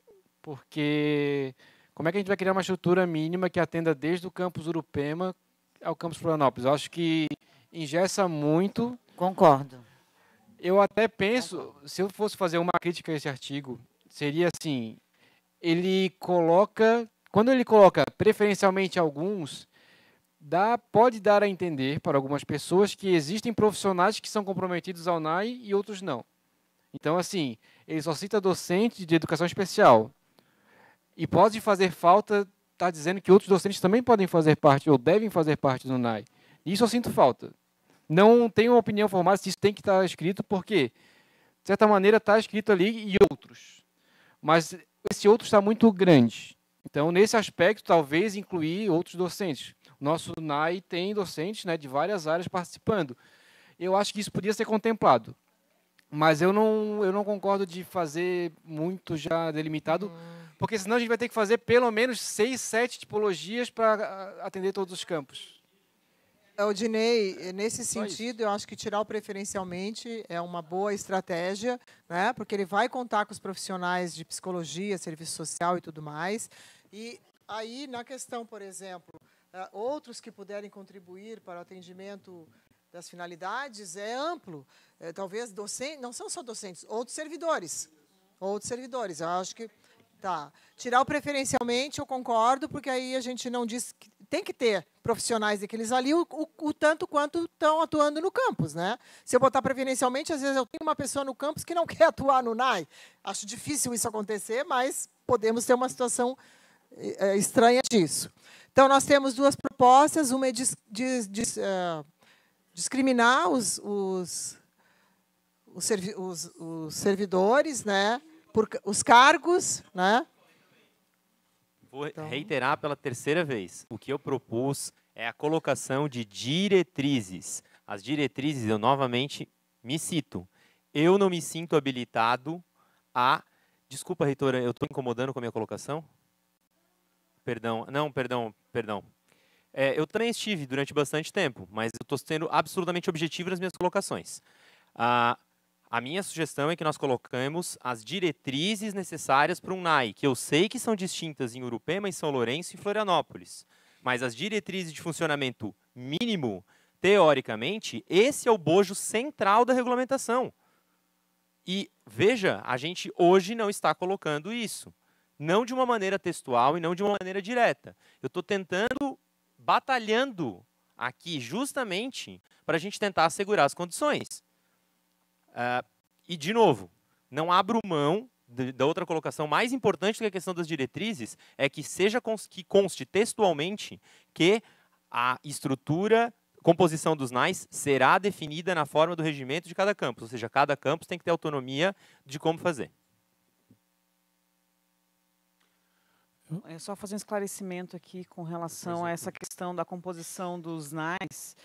porque como é que a gente vai criar uma estrutura mínima que atenda desde o campus Urupema ao campus Florianópolis? Eu acho que engessa muito. Concordo. Eu até penso, se eu fosse fazer uma crítica a esse artigo, seria assim, quando ele coloca preferencialmente alguns, pode dar a entender para algumas pessoas que existem profissionais que são comprometidos ao NAI e outros não. Então, assim, ele só cita docente de educação especial. E pode fazer falta está dizendo que outros docentes também podem fazer parte ou devem fazer parte do NAI. Isso eu sinto falta. Não tenho uma opinião formada se isso tem que estar escrito, porque, de certa maneira, está escrito ali e outros. Mas esse outro está muito grande. Então, nesse aspecto, talvez incluir outros docentes. O nosso NAI tem docentes, né, de várias áreas participando. Eu acho que isso podia ser contemplado. Mas eu não concordo de fazer muito já delimitado, porque senão a gente vai ter que fazer pelo menos 6, 7 tipologias para atender todos os campos. Odinei, nesse sentido, eu acho que tirar o preferencialmente é uma boa estratégia, né? Porque ele vai contar com os profissionais de psicologia, serviço social e tudo mais. E aí, na questão, por exemplo, outros que puderem contribuir para o atendimento das finalidades é amplo. Talvez docentes, não são só docentes, outros servidores. Outros servidores. Eu acho que tá. Tirar o preferencialmente, eu concordo, porque aí a gente não diz que tem que ter profissionais daqueles ali o tanto quanto estão atuando no campus, né? Se eu botar preferencialmente, às vezes eu tenho uma pessoa no campus que não quer atuar no NAI. Acho difícil isso acontecer, mas podemos ter uma situação estranha disso. Então, nós temos duas propostas. Uma é discriminar os servidores, né? Por os cargos, né? Vou reiterar pela terceira vez. O que eu propus é a colocação de diretrizes. As diretrizes, eu novamente me cito. Eu não me sinto habilitado a... Desculpa, reitora, eu estou incomodando com a minha colocação? Perdão. Não, perdão. Eu também estive durante bastante tempo, mas eu estou sendo absolutamente objetivo nas minhas colocações. A minha sugestão é que nós colocamos as diretrizes necessárias para um NAI, que eu sei que são distintas em Urupema, em São Lourenço e Florianópolis. Mas as diretrizes de funcionamento mínimo, teoricamente, esse é o bojo central da regulamentação. E, veja, a gente hoje não está colocando isso. Não de uma maneira textual e não de uma maneira direta. Eu estou batalhando aqui justamente para a gente tentar assegurar as condições. E, de novo, não abro mão da outra colocação mais importante do que a questão das diretrizes, é que que conste textualmente que a composição dos NAIs será definida na forma do regimento de cada campus, ou seja, cada campus tem que ter autonomia de como fazer. Só fazer um esclarecimento aqui com relação a essa questão da composição dos NAIs.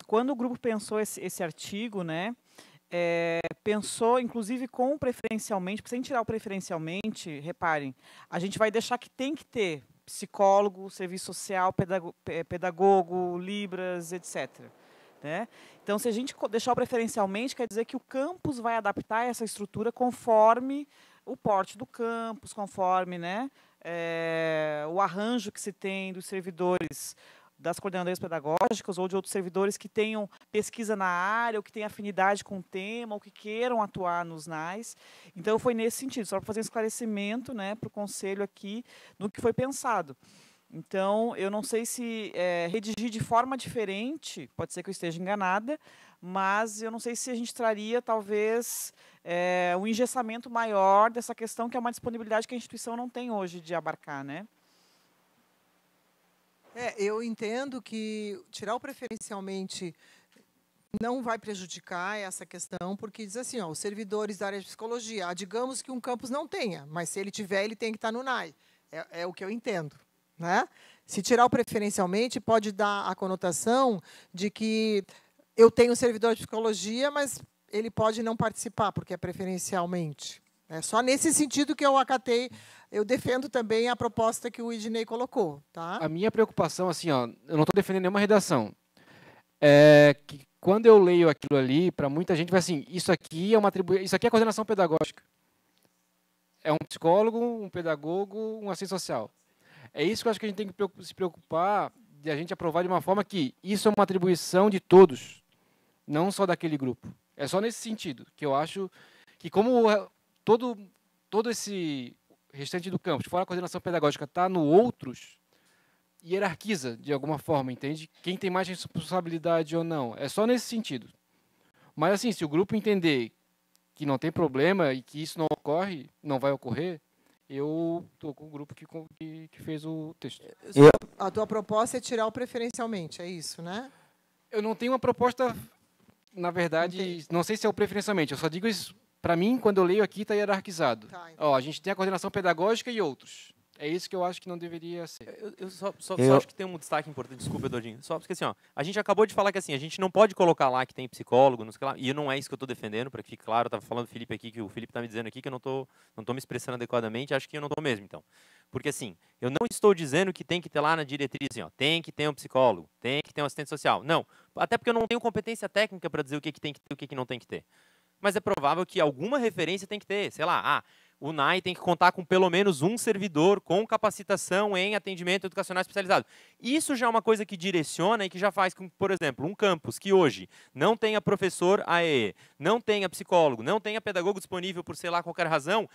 Quando o grupo pensou esse artigo, né, pensou, inclusive, com o preferencialmente, porque sem tirar o preferencialmente, reparem, a gente vai deixar que tem que ter psicólogo, serviço social, pedagogo, Libras, etc. Né? Então, se a gente deixar o preferencialmente, quer dizer que o campus vai adaptar essa estrutura conforme o porte do campus, conforme, né, o arranjo que se tem dos servidores das coordenadoras pedagógicas ou de outros servidores que tenham pesquisa na área, ou que tenham afinidade com o tema, ou que queiram atuar nos NAIs. Então, foi nesse sentido, só para fazer um esclarecimento, né, para o Conselho aqui, no que foi pensado. Então, eu não sei se redigir de forma diferente, pode ser que eu esteja enganada, mas eu não sei se a gente traria, talvez, um engessamento maior dessa questão, que é uma disponibilidade que a instituição não tem hoje de abarcar, né? Eu entendo que tirar o preferencialmente não vai prejudicar essa questão, porque diz assim, os servidores da área de psicologia, digamos que um campus não tenha, mas se ele tiver, ele tem que estar no NAI. É o que eu entendo. Né? Se tirar o preferencialmente, pode dar a conotação de que eu tenho um servidor de psicologia, mas ele pode não participar, porque é preferencialmente. É só nesse sentido que eu acatei. Eu defendo também a proposta que o Idnei colocou. Tá? A minha preocupação, assim, eu não estou defendendo nenhuma redação. Que quando eu leio aquilo ali, para muita gente vai assim, isso aqui é coordenação pedagógica. É um psicólogo, um pedagogo, um assistente social. É isso que eu acho que a gente tem que se preocupar de a gente aprovar de uma forma que isso é uma atribuição de todos, não só daquele grupo. É só nesse sentido que eu acho que como todo esse restante do campus, fora a coordenação pedagógica, está no outros, hierarquiza de alguma forma, entende? Quem tem mais responsabilidade ou não. É só nesse sentido. Mas, assim, se o grupo entender que não tem problema e que isso não vai ocorrer, eu estou com o grupo que fez o texto. A tua proposta é tirar o preferencialmente, é isso, né? Eu não tenho uma proposta, na verdade, não sei se é o preferencialmente, eu só digo isso, para mim, quando eu leio aqui, está hierarquizado. Ó, a gente tem a coordenação pedagógica e outros. É isso que eu acho que não deveria ser. Eu só acho que tem um destaque importante, desculpa, Eduardinho, só porque assim, ó, a gente acabou de falar que assim, a gente não pode colocar lá que tem psicólogo, não sei lá, e não é isso que eu estou defendendo, para que fique claro, eu estava falando do Felipe aqui, que o Felipe está me dizendo aqui que eu não tô me expressando adequadamente, acho que eu não estou mesmo, então. Porque assim, eu não estou dizendo que tem que ter lá na diretriz, assim, ó, tem que ter um psicólogo, tem que ter um assistente social. Não, até porque eu não tenho competência técnica para dizer o que tem que ter e o que não tem que ter. Mas é provável que alguma referência tem que ter, sei lá, o NAI tem que contar com pelo menos um servidor com capacitação em atendimento educacional especializado. Isso já é uma coisa que direciona e que já faz com, por exemplo, um campus que hoje não tenha professor AE, não tenha psicólogo, não tenha pedagogo disponível por sei lá qualquer razão,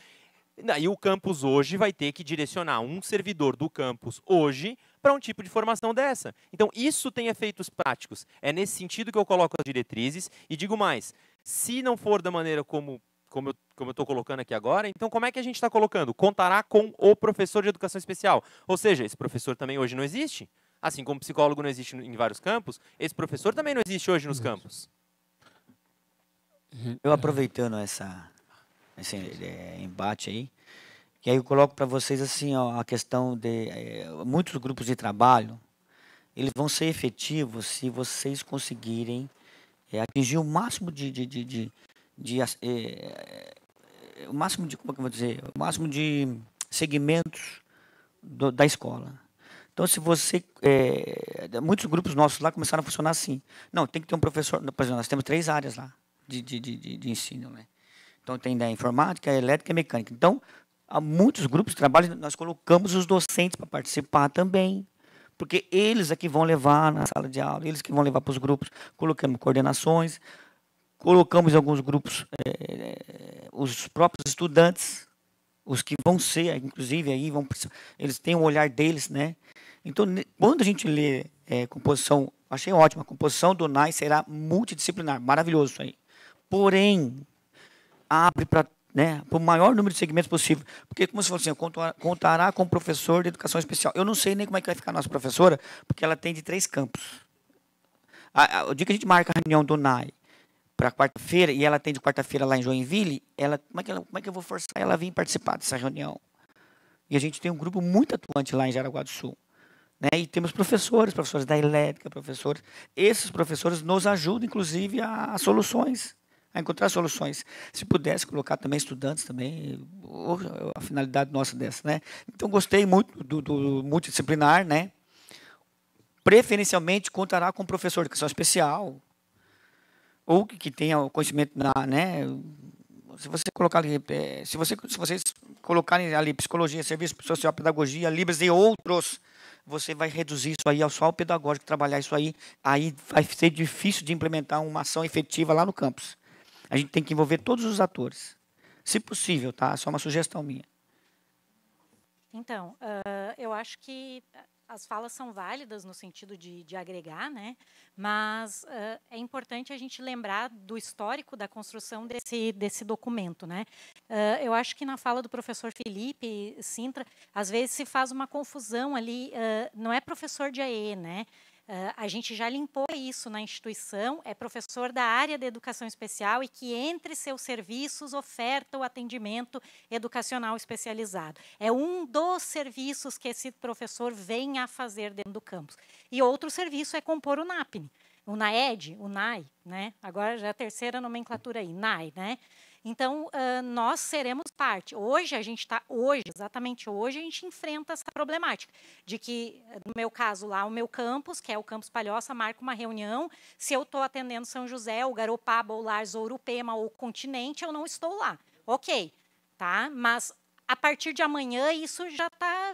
daí o campus hoje vai ter que direcionar um servidor do campus hoje para um tipo de formação dessa. Então, isso tem efeitos práticos. É nesse sentido que eu coloco as diretrizes e digo mais, se não for da maneira como eu estou colocando aqui agora, então como é que a gente está colocando? Contará com o professor de educação especial. Ou seja, esse professor também hoje não existe. Assim como psicólogo não existe em vários campos, esse professor também não existe hoje nos campos. Eu aproveitando esse embate aí, que aí eu coloco para vocês assim, ó, a questão de muitos grupos de trabalho, eles vão ser efetivos se vocês conseguirem atingir o máximo o máximo de, como é que eu vou dizer, o máximo de segmentos da escola. Então, se você, muitos grupos nossos lá começaram a funcionar assim. Não, tem que ter um professor, por exemplo, nós temos 3 áreas lá de ensino, né? Então, tem da informática, elétrica e mecânica. Então, há muitos grupos de trabalho, nós colocamos os docentes para participar também, porque eles é que vão levar na sala de aula, eles que vão levar para os grupos, colocamos coordenações, colocamos em alguns grupos os próprios estudantes, os que vão ser, inclusive, aí eles têm o olhar deles, né? Então, quando a gente lê composição, achei ótimo, a composição do NAI será multidisciplinar, maravilhoso isso aí. Porém, abre para o maior número de segmentos possível. Porque, como você falou assim, contará com o professor de educação especial. Eu não sei nem como é que vai ficar a nossa professora, porque ela tem de 3 campos. O dia que a gente marca a reunião do NAI para quarta-feira, e ela tem de quarta-feira lá em Joinville, como é que eu vou forçar ela a vir participar dessa reunião? E a gente tem um grupo muito atuante lá em Jaraguá do Sul. Né? E temos professores da elétrica, professores. Esses professores nos ajudam, inclusive, a encontrar soluções. Se pudesse colocar também estudantes, também, a finalidade nossa dessa. Né? Então, gostei muito do multidisciplinar. Né? Preferencialmente, contará com um professor de educação especial, ou que tenha o conhecimento né? Se você colocar ali, se vocês colocarem ali psicologia, serviço social, pedagogia, Libras e outros, você vai reduzir isso aí ao só o pedagógico trabalhar isso aí vai ser difícil de implementar uma ação efetiva lá no campus. A gente tem que envolver todos os atores, se possível, tá? Só uma sugestão minha. Então, eu acho que as falas são válidas no sentido de agregar, né? Mas é importante a gente lembrar do histórico da construção desse documento, né? Eu acho que na fala do professor Felipe Sintra, às vezes se faz uma confusão ali, não é professor de AE, né? A gente já limpou isso na instituição, é professor da área de educação especial e que, entre seus serviços, oferta o atendimento educacional especializado. É um dos serviços que esse professor vem a fazer dentro do campus. E outro serviço é compor o NAPNE, o NAED, o NAI, né? Agora já é a terceira nomenclatura aí, NAI, né? Então, nós seremos parte. Hoje, exatamente hoje, a gente enfrenta essa problemática de que, no meu caso lá, o meu campus, que é o Campus Palhoça, marca uma reunião. Se eu estou atendendo São José, ou Garopaba, ou Lars, ou Urupema, ou Continente, eu não estou lá. Ok, tá? Mas, a partir de amanhã, isso já está...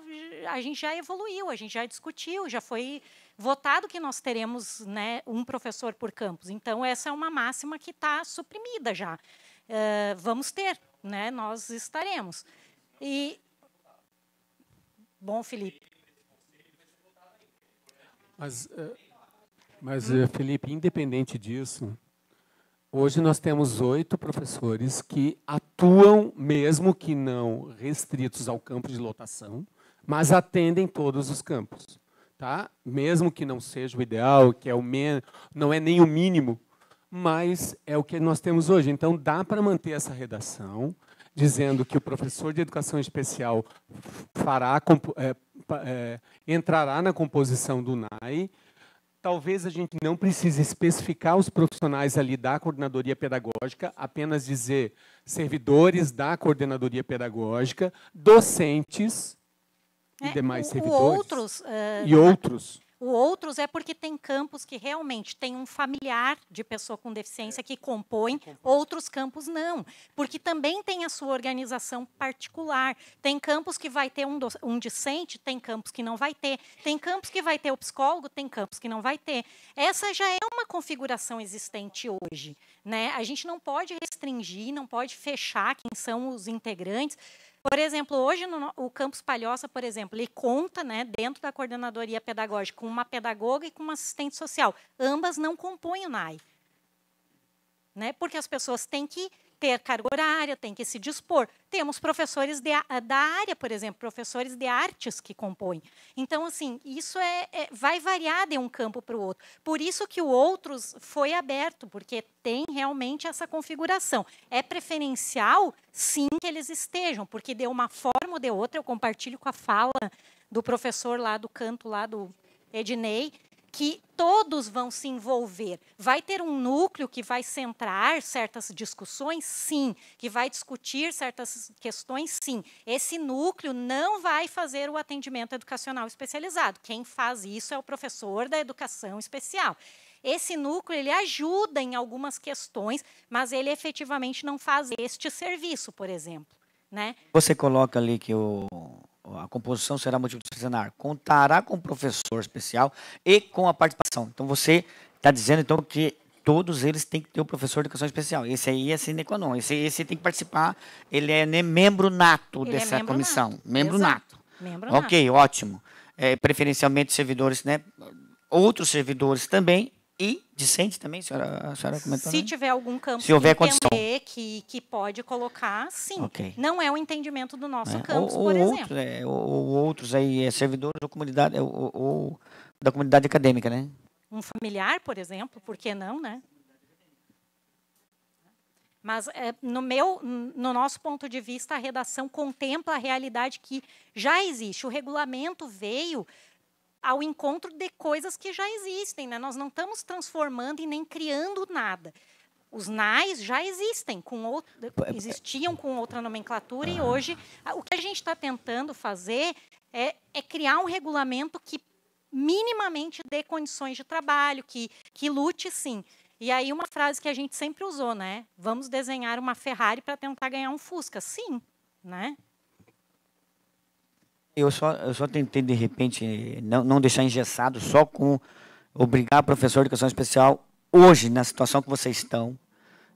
A gente já evoluiu, a gente já discutiu, já foi votado que nós teremos, né, um professor por campus. Então, essa é uma máxima que está suprimida já. Vamos ter, né? Nós estaremos. Bom, Felipe. Mas Felipe, independente disso, hoje nós temos 8 professores que atuam atuam, mesmo que não restritos ao campo de lotação, mas atendem todos os campos. Tá? Mesmo que não seja o ideal, que é não é nem o mínimo, mas é o que nós temos hoje. Então, dá para manter essa redação, dizendo que o professor de educação especial entrará na composição do NAI. Talvez a gente não precise especificar os profissionais ali da coordenadoria pedagógica, apenas dizer servidores da coordenadoria pedagógica, docentes e demais servidores. E outros. O outros é porque tem campos que realmente tem um familiar de pessoa com deficiência que compõe, outros campos não, porque também tem a sua organização particular. Tem campos que vai ter um discente, tem campos que não vai ter. Tem campos que vai ter o psicólogo, tem campos que não vai ter. Essa já é uma configuração existente hoje, né? A gente não pode restringir, não pode fechar quem são os integrantes. Por exemplo, hoje o Campus Palhoça, por exemplo, ele conta, né, dentro da coordenadoria pedagógica com uma pedagoga e com uma assistente social. Ambas não compõem o NAI. Né, porque as pessoas têm que ter carga horária, têm que se dispor. Temos professores da área, por exemplo, professores de artes que compõem. Então, assim, isso vai variar de um campo para o outro. Por isso que o outros foi aberto, porque tem realmente essa configuração. É preferencial, sim, que eles estejam, porque de uma forma ou de outra, eu compartilho com a fala do professor lá do canto, lá do Ednei, que todos vão se envolver. Vai ter um núcleo que vai centrar certas discussões? Sim. Que vai discutir certas questões? Sim. Esse núcleo não vai fazer o atendimento educacional especializado. Quem faz isso é o professor da educação especial. Esse núcleo ele ajuda em algumas questões, mas ele efetivamente não faz este serviço, por exemplo. Né? Você coloca ali que a composição será multidisciplinar, contará com o professor especial e com a participação. Então, você está dizendo então, que todos eles têm que ter o professor de educação especial. Esse aí é sine qua non. Esse tem que participar, ele é membro nato dessa comissão. Nato. Membro Exato. nato. Membro ok, nato. ótimo. Preferencialmente servidores, né? Outros servidores também. E discente também, a senhora comentou? Se tiver algum campo se houver entender que pode colocar, sim. Okay. Não é o entendimento do nosso campus, por exemplo. Ou outros aí, servidores ou comunidade, ou da comunidade acadêmica, né? Um familiar, por exemplo, por que não, né? Mas, no nosso ponto de vista, a redação contempla a realidade que já existe. O regulamento veio ao encontro de coisas que já existem. Né? Nós não estamos transformando e nem criando nada. Os NAIs já existem, existiam com outra nomenclatura, e hoje o que a gente está tentando fazer é criar um regulamento que minimamente dê condições de trabalho, que lute, sim. E aí uma frase que a gente sempre usou, né? Vamos desenhar uma Ferrari para tentar ganhar um Fusca. Sim, né? Eu só tentei, de repente, não deixar engessado só com obrigar o professor de educação especial hoje, na situação que vocês estão.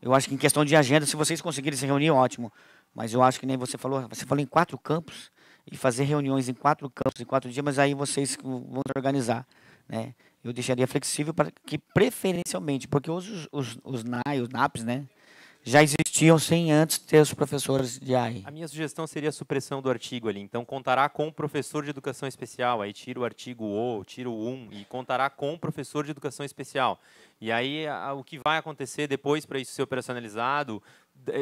Eu acho que em questão de agenda, se vocês conseguirem se reunir, ótimo. Mas eu acho que nem você falou em 4 campos, e fazer reuniões em 4 campos, em 4 dias, mas aí vocês vão se organizar. Né? Eu deixaria flexível para que, preferencialmente, porque os NAI, os NAPs, né? Já existiam sem antes ter os professores de AI. A minha sugestão seria a supressão do artigo ali. Então, contará com o professor de educação especial. Aí tira o artigo O, tira o 1 e contará com o professor de educação especial. E aí, o que vai acontecer depois para isso ser operacionalizado,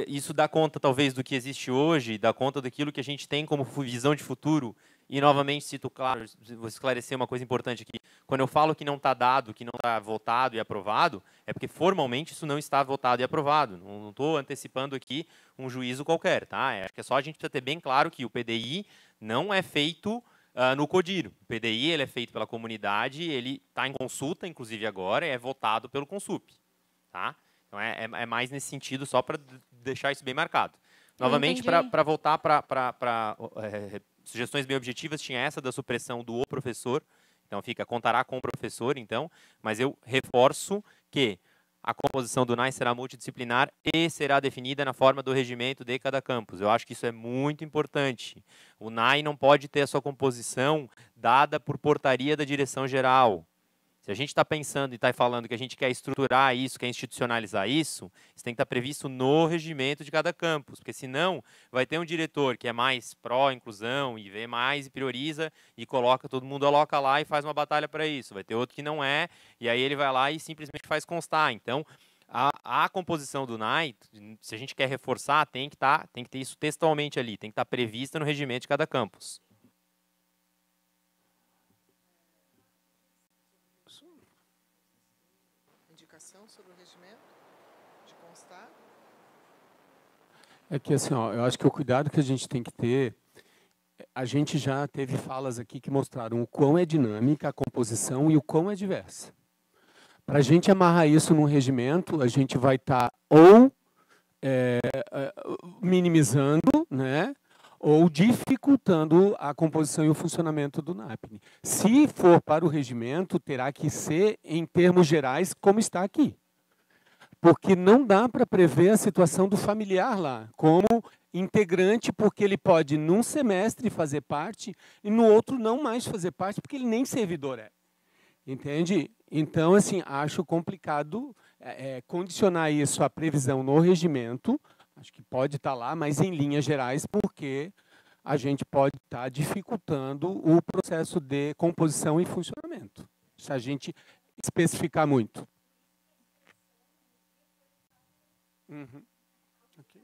isso dá conta, talvez, do que existe hoje, dá conta daquilo que a gente tem como visão de futuro. E, novamente, cito, claro, vou esclarecer uma coisa importante aqui. Quando eu falo que não está dado, que não está votado e aprovado, é porque formalmente isso não está votado e aprovado. Não estou antecipando aqui um juízo qualquer. Tá? Acho que é só a gente precisa ter bem claro que o PDI não é feito no CODIR. O PDI ele é feito pela comunidade, ele está em consulta, inclusive agora, e é votado pelo Consup. Tá? Então, é mais nesse sentido, só para deixar isso bem marcado. Novamente, para voltar para sugestões bem objetivas, tinha essa da supressão do o professor, então contará com o professor, então, mas eu reforço que a composição do NAI será multidisciplinar e será definida na forma do regimento de cada campus. Eu acho que isso é muito importante. O NAI não pode ter a sua composição dada por portaria da direção geral. Se a gente está pensando e está falando que a gente quer estruturar isso, quer institucionalizar isso tem que estar previsto no regimento de cada campus, porque senão vai ter um diretor que é mais pró-inclusão e vê mais e prioriza e coloca, todo mundo aloca lá e faz uma batalha para isso. Vai ter outro que não é, e aí ele vai lá e simplesmente faz constar. Então, a composição do NAI, se a gente quer reforçar, tem que ter isso textualmente ali, tem que estar prevista no regimento de cada campus. Sobre o regimento de constar? É que assim, ó, eu acho que o cuidado que a gente tem que ter, a gente já teve falas aqui que mostraram o quão é dinâmica a composição e o quão é diversa. Para a gente amarrar isso num regimento, a gente vai estar ou minimizando, né, ou dificultando a composição e o funcionamento do NAPNE. Se for para o regimento, terá que ser em termos gerais como está aqui. Porque não dá para prever a situação do familiar lá, como integrante, porque ele pode, num semestre, fazer parte, e no outro não mais fazer parte, porque ele nem servidor é. Entende? Então, assim, acho complicado condicionar isso à previsão no regimento, acho que pode estar lá, mas em linhas gerais, porque a gente pode estar dificultando o processo de composição e funcionamento, se a gente especificar muito. Uhum. Okay.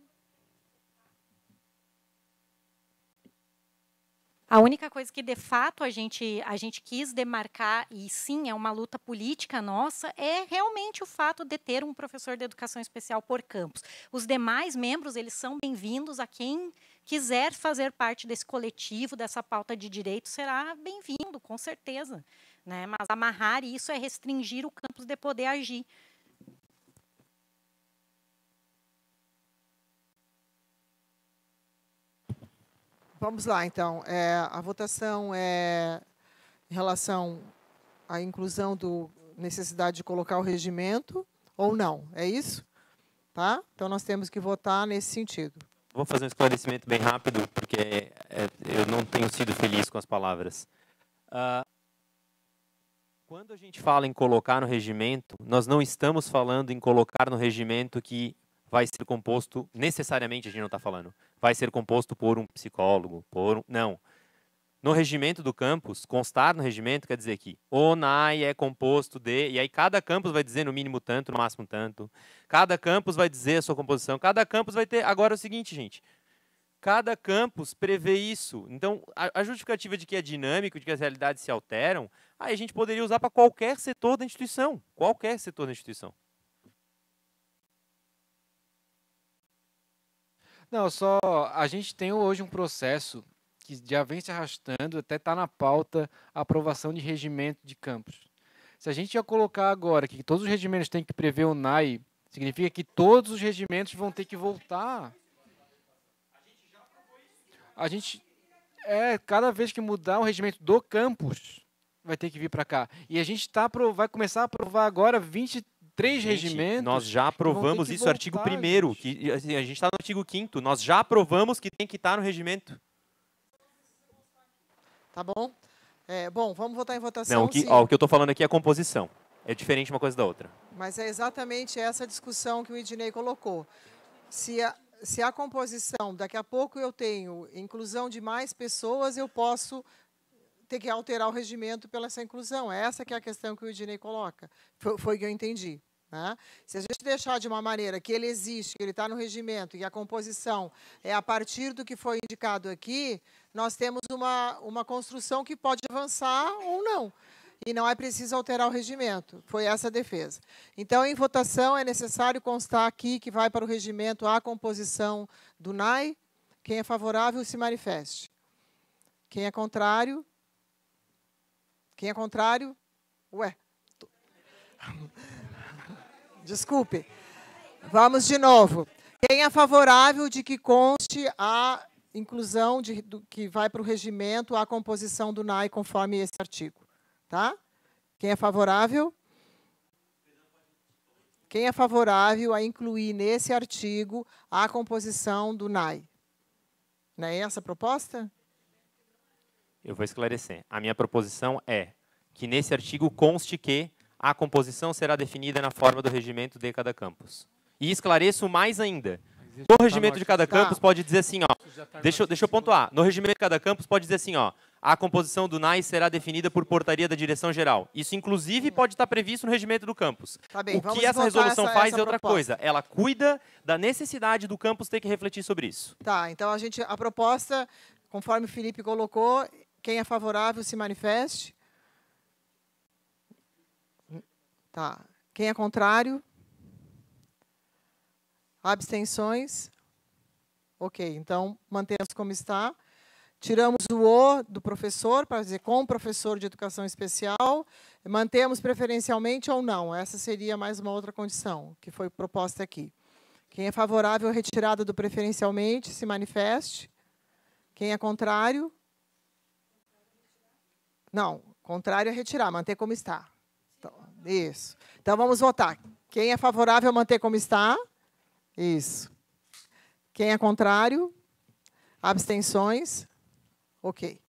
A única coisa que, de fato, a gente quis demarcar, e sim, é uma luta política nossa, é realmente o fato de ter um professor de educação especial por campus. Os demais membros, eles são bem-vindos, a quem quiser fazer parte desse coletivo, dessa pauta de direito, será bem-vindo, com certeza. Né? Mas amarrar isso é restringir o campus de poder agir. Vamos lá, então. A votação é em relação à inclusão do necessidade de colocar o regimento ou não, é isso? Tá? Então, nós temos que votar nesse sentido. Vou fazer um esclarecimento bem rápido, porque eu não tenho sido feliz com as palavras. Quando a gente fala em colocar no regimento, nós não estamos falando em colocar no regimento que vai ser composto, necessariamente a gente não está falando, vai ser composto por um psicólogo, não. No regimento do campus, constar no regimento quer dizer que o NAI é composto de, e aí cada campus vai dizer no mínimo tanto, no máximo tanto, cada campus vai dizer a sua composição, cada campus vai ter, agora é o seguinte, gente, cada campus prevê isso, então a justificativa de que é dinâmico, de que as realidades se alteram, aí a gente poderia usar para qualquer setor da instituição, qualquer setor da instituição. Não, só a gente tem hoje um processo que já vem se arrastando, até está na pauta a aprovação de regimento de campus. Se a gente ia colocar agora que todos os regimentos têm que prever o NAI, significa que todos os regimentos vão ter que voltar. A gente, cada vez que mudar o regimento do campus, vai ter que vir para cá. E a gente vai começar a aprovar agora 23 regimentos. Nós já aprovamos isso no artigo 1º, que assim, a gente está no artigo 5º, nós já aprovamos que tem que estar no regimento. Tá bom? Bom, vamos votar em votação. Não, o que eu estou falando aqui é a composição. É diferente uma coisa da outra. Mas é exatamente essa discussão que o Ednei colocou. Se a composição, daqui a pouco eu tenho inclusão de mais pessoas, eu posso ter que alterar o regimento pela essa inclusão. Essa que é a questão que o Ednei coloca. Foi que eu entendi. Né? Se a gente deixar de uma maneira que ele existe, que ele está no regimento, e a composição é a partir do que foi indicado aqui, nós temos uma construção que pode avançar ou não. E não é preciso alterar o regimento. Foi essa a defesa. Então, em votação, é necessário constar aqui que vai para o regimento a composição do NAI. Quem é favorável, se manifeste. Quem é contrário? Quem é contrário? Ué. Desculpe. Vamos de novo. Quem é favorável de que conste a inclusão do que vai para o regimento a composição do NAI conforme esse artigo? Tá? Quem é favorável? Quem é favorável a incluir nesse artigo a composição do NAI? Não é essa a proposta? Eu vou esclarecer. A minha proposição é que nesse artigo conste que a composição será definida na forma do regimento de cada campus. E esclareço mais ainda. No regimento de cada campus pode dizer assim, ó, deixa eu pontuar. No regimento de cada campus pode dizer assim, ó, a composição do NAI será definida por portaria da direção-geral. Isso, inclusive, pode estar previsto no regimento do campus. Tá bem, o que essa resolução faz é outra coisa. Ela cuida da necessidade do campus ter que refletir sobre isso. Tá, então a proposta, conforme o Felipe colocou, quem é favorável se manifeste. Tá. Quem é contrário? Abstenções? Ok, então mantemos como está. Tiramos o "o" do professor, para dizer com professor de educação especial. Mantemos preferencialmente ou não. Essa seria mais uma outra condição que foi proposta aqui. Quem é favorável à retirada do preferencialmente, se manifeste. Quem é contrário? Não, contrário é retirar, manter como está. Então, isso. Então, vamos votar. Quem é favorável a manter como está? Isso. Quem é contrário? Abstenções? Ok.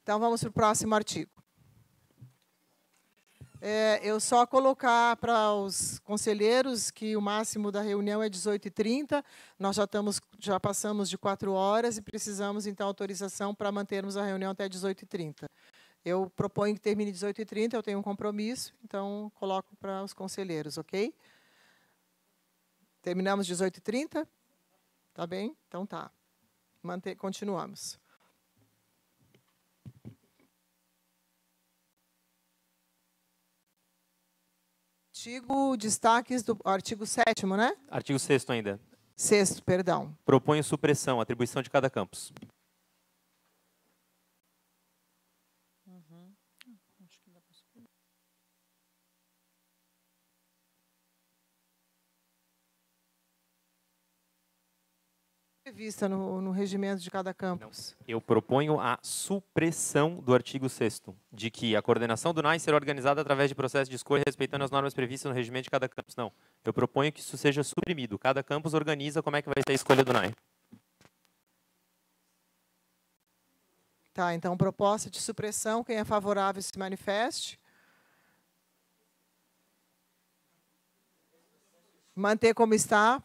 Então, vamos para o próximo artigo. Eu só colocar para os conselheiros que o máximo da reunião é 18h30. Nós já passamos de 4 horas e precisamos, então, autorização para mantermos a reunião até 18h30. Eu proponho que termine 18h30, eu tenho um compromisso, então coloco para os conselheiros, ok? Terminamos 18h30? Tá bem? Então tá. Continuamos. Destaques do artigo 7º, né? Artigo 6º ainda. 6º, perdão. Proponho supressão, atribuição de cada campus. Prevista no regimento de cada campus. Não. Eu proponho a supressão do artigo 6º, de que a coordenação do NAI será organizada através de processo de escolha respeitando as normas previstas no regimento de cada campus. Não. Eu proponho que isso seja suprimido. Cada campus organiza como é que vai ser a escolha do NAI. Tá, então, proposta de supressão. Quem é favorável se manifeste. Manter como está.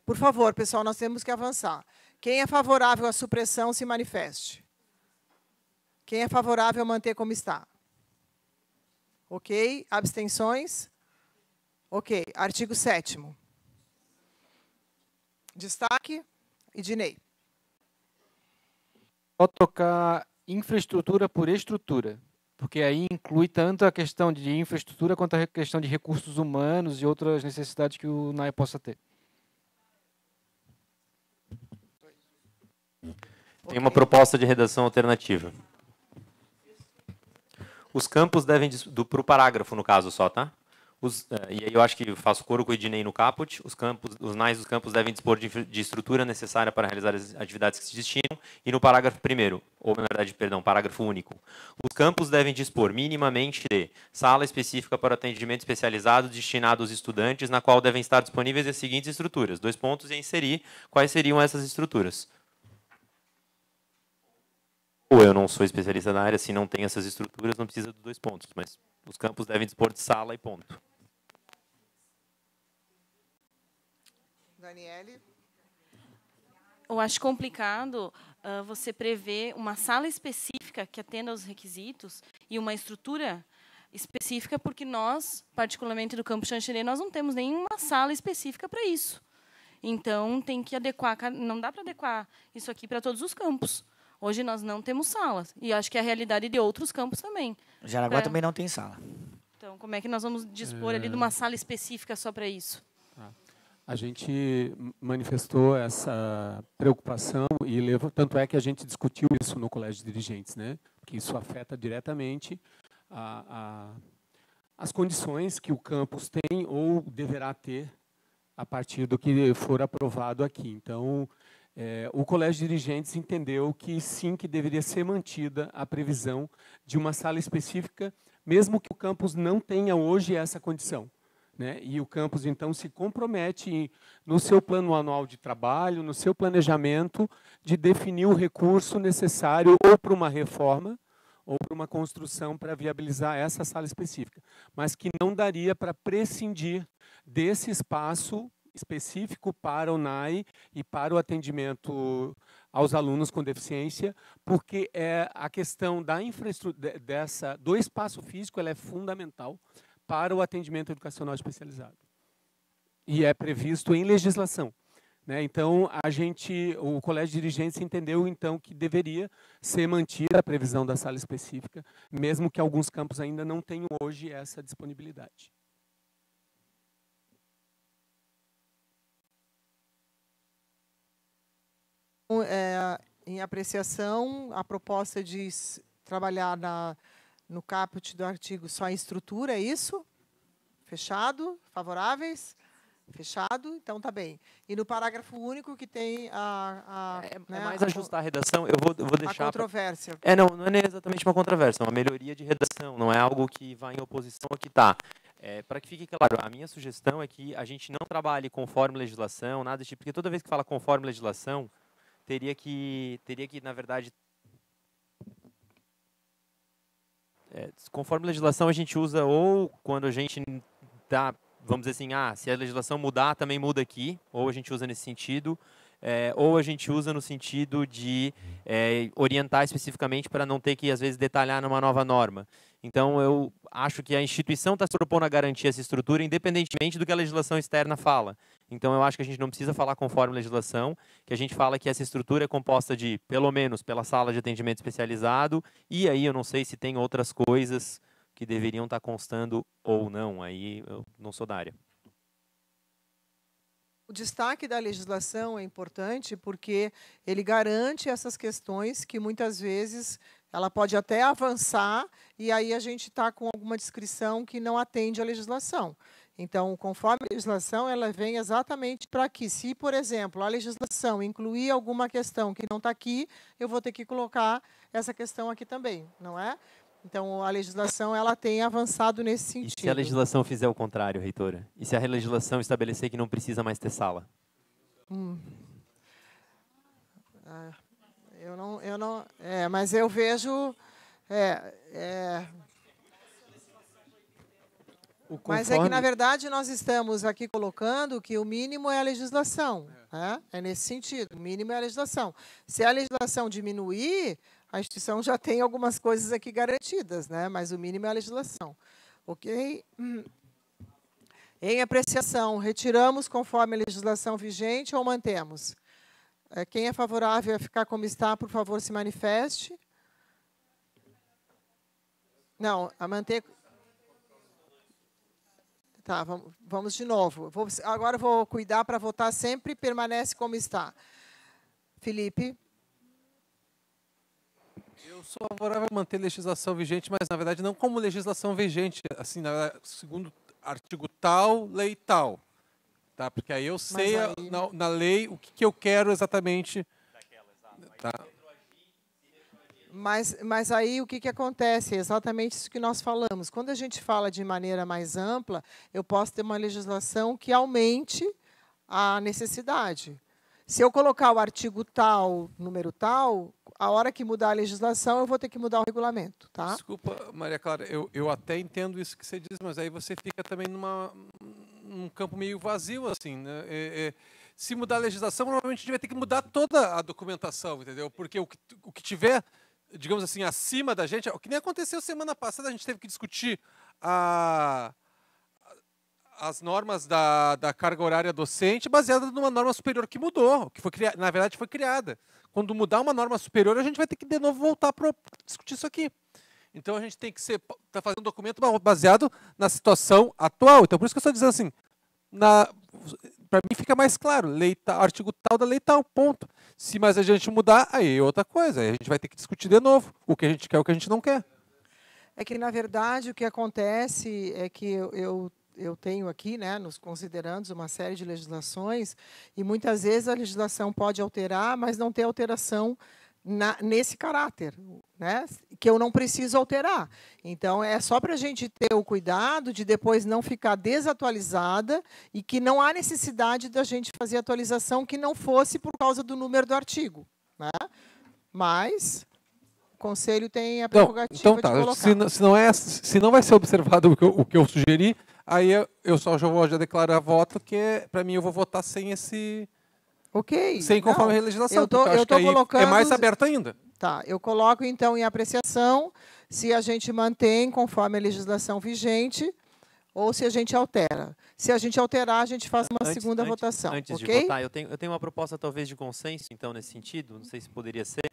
Por favor, pessoal, nós temos que avançar. Quem é favorável à supressão, se manifeste. Quem é favorável a manter como está? Ok. Abstenções? Ok. Artigo 7º. Destaque. Ednei. Só trocar infraestrutura por estrutura, porque aí inclui tanto a questão de infraestrutura quanto a questão de recursos humanos e outras necessidades que o NAI possa ter. Tem uma proposta de redação alternativa. Os campos devem... Para o parágrafo, no caso, só, tá? E aí eu acho que eu faço coro com o Ednei no caput. Os NAIs dos campos devem dispor de estrutura necessária para realizar as atividades que se destinam. E no parágrafo primeiro, ou na verdade, perdão, parágrafo único. Os campos devem dispor minimamente de sala específica para atendimento especializado destinado aos estudantes, na qual devem estar disponíveis as seguintes estruturas. 2 pontos e inserir quais seriam essas estruturas. Ou eu não sou especialista na área, se não tem essas estruturas, não precisa dos 2 pontos. Mas os campos devem dispor de sala e ponto. Daniele? Eu acho complicado você prever uma sala específica que atenda aos requisitos e uma estrutura específica, porque nós, particularmente do Campus Xanxerê, nós não temos nenhuma sala específica para isso. Então, tem que adequar, não dá para adequar isso aqui para todos os campos. Hoje nós não temos salas, e acho que é a realidade de outros campos também. Jaraguá também não tem sala. Então, como é que nós vamos dispor ali de uma sala específica só para isso? A gente manifestou essa preocupação e tanto é que a gente discutiu isso no Colégio de Dirigentes, né? Que isso afeta diretamente as condições que o campus tem ou deverá ter a partir do que for aprovado aqui. Então, o Colégio de Dirigentes entendeu que sim, que deveria ser mantida a previsão de uma sala específica, mesmo que o campus não tenha hoje essa condição. Né? E o campus, então, se compromete no seu plano anual de trabalho, no seu planejamento, de definir o recurso necessário ou para uma reforma ou para uma construção para viabilizar essa sala específica, mas que não daria para prescindir desse espaço específico para o NAI e para o atendimento aos alunos com deficiência, porque a questão da infraestrutura do espaço físico ela é fundamental para o atendimento educacional especializado. E é previsto em legislação. Né? Então, o Colégio de Dirigentes entendeu então que deveria ser mantida a previsão da sala específica, mesmo que alguns campos ainda não tenham hoje essa disponibilidade. Em apreciação, a proposta de trabalhar no caput do artigo só em estrutura, é isso? Fechado? Favoráveis? Fechado? Então tá bem. E no parágrafo único que tem né, mais ajustar a redação, eu vou deixar... A controvérsia. Não é nem exatamente uma controvérsia, é uma melhoria de redação, não é algo que vai em oposição ao que está. Para que fique claro, a minha sugestão é que a gente não trabalhe conforme legislação, nada desse tipo, porque toda vez que fala conforme legislação, teria que na verdade, conforme legislação a gente usa ou quando a gente dá, vamos dizer assim, se a legislação mudar, também muda aqui, ou a gente usa nesse sentido, ou a gente usa no sentido de orientar especificamente para não ter que, às vezes, detalhar numa nova norma. Então, eu acho que a instituição está se propondo a garantir essa estrutura, independentemente do que a legislação externa fala. Então, eu acho que a gente não precisa falar conforme legislação, que a gente fala que essa estrutura é composta de, pelo menos, pela sala de atendimento especializado, e aí eu não sei se tem outras coisas que deveriam estar constando ou não, aí eu não sou da área. O destaque da legislação é importante porque ele garante essas questões que muitas vezes ela pode até avançar e aí a gente está com alguma descrição que não atende à legislação. Então, conforme a legislação, ela vem exatamente para que, se, por exemplo, a legislação incluir alguma questão que não está aqui, eu vou ter que colocar essa questão aqui também, não é? Então, a legislação ela tem avançado nesse sentido. E se a legislação fizer o contrário, reitora? E se a legislação estabelecer que não precisa mais ter sala? Mas eu vejo... Mas é que, na verdade, nós estamos aqui colocando que o mínimo é a legislação. É nesse sentido, o mínimo é a legislação. Se a legislação diminuir, a instituição já tem algumas coisas aqui garantidas, né? Mas o mínimo é a legislação. Ok? Em apreciação, retiramos conforme a legislação vigente ou mantemos? Quem é favorável a ficar como está, por favor, se manifeste. Não, a manter... Tá, vamos de novo. Agora vou cuidar para votar sempre, permanece como está. Felipe? Eu sou favorável a manter a legislação vigente, mas, na verdade, não como legislação vigente, assim, segundo artigo tal, lei tal. Tá? Porque aí eu sei, na lei, o que eu quero exatamente. Tá? Mas aí o que acontece? É exatamente isso que nós falamos. Quando a gente fala de maneira mais ampla, eu posso ter uma legislação que aumente a necessidade. Se eu colocar o artigo tal, número tal, a hora que mudar a legislação, eu vou ter que mudar o regulamento. Tá? Desculpa, Maria Clara, eu até entendo isso que você diz, mas aí você fica também num campo meio vazio, assim, né? Se mudar a legislação, provavelmente a gente vai ter que mudar toda a documentação, entendeu? Porque o que tiver, digamos assim, acima da gente, o que nem aconteceu semana passada, a gente teve que discutir as normas da carga horária docente baseada numa norma superior que mudou, que foi na verdade foi criada. Quando mudar uma norma superior, a gente vai ter que de novo voltar para discutir isso aqui. Então a gente tem que tá fazendo um documento baseado na situação atual. Então por isso que eu estou dizendo assim, para mim fica mais claro, artigo tal da lei tal, ponto. Se mais a gente mudar, aí é outra coisa, aí a gente vai ter que discutir de novo o que a gente quer e o que a gente não quer. É que, na verdade, o que acontece é que eu tenho aqui, né, nos considerandos, uma série de legislações, e muitas vezes a legislação pode alterar, mas não ter alteração nesse caráter, né, que eu não preciso alterar. Então, é só para a gente ter o cuidado de depois não ficar desatualizada e que não há necessidade da gente fazer atualização que não fosse por causa do número do artigo. Né? Mas, conselho tem a Não, prerrogativa então de tá. colocar. Se não vai ser observado o que eu sugeri, aí eu só já vou declarar voto, que para mim eu vou votar sem esse... Ok. Sem conforme Não, a legislação, eu tô, porque eu acho que aí colocando, é mais aberto ainda. Tá, eu coloco então em apreciação se a gente mantém conforme a legislação vigente ou se a gente altera. Se a gente alterar, a gente faz uma segunda votação. Antes de Ok? votar, eu tenho uma proposta talvez de consenso, então, nesse sentido, não sei se poderia ser.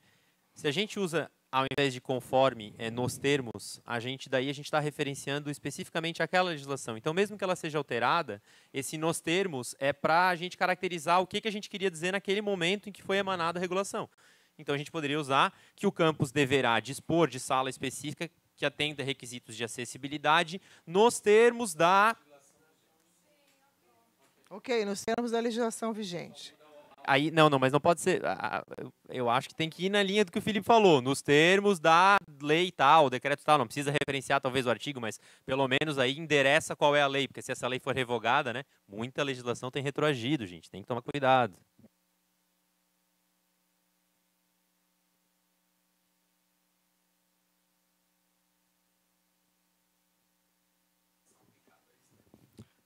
Se a gente usa, ao invés de conforme, nos termos, a gente está referenciando especificamente aquela legislação. Então, mesmo que ela seja alterada, esse nos termos é para a gente caracterizar o que a gente queria dizer naquele momento em que foi emanada a regulação. Então, a gente poderia usar que o campus deverá dispor de sala específica que atenda requisitos de acessibilidade nos termos da... Ok, nos termos da legislação vigente. Aí, não, mas não pode ser... Eu acho que tem que ir na linha do que o Felipe falou, nos termos da lei tal, decreto tal. Não precisa referenciar talvez o artigo, mas pelo menos aí endereça qual é a lei, porque se essa lei for revogada, né, muita legislação tem retroagido, gente. Tem que tomar cuidado.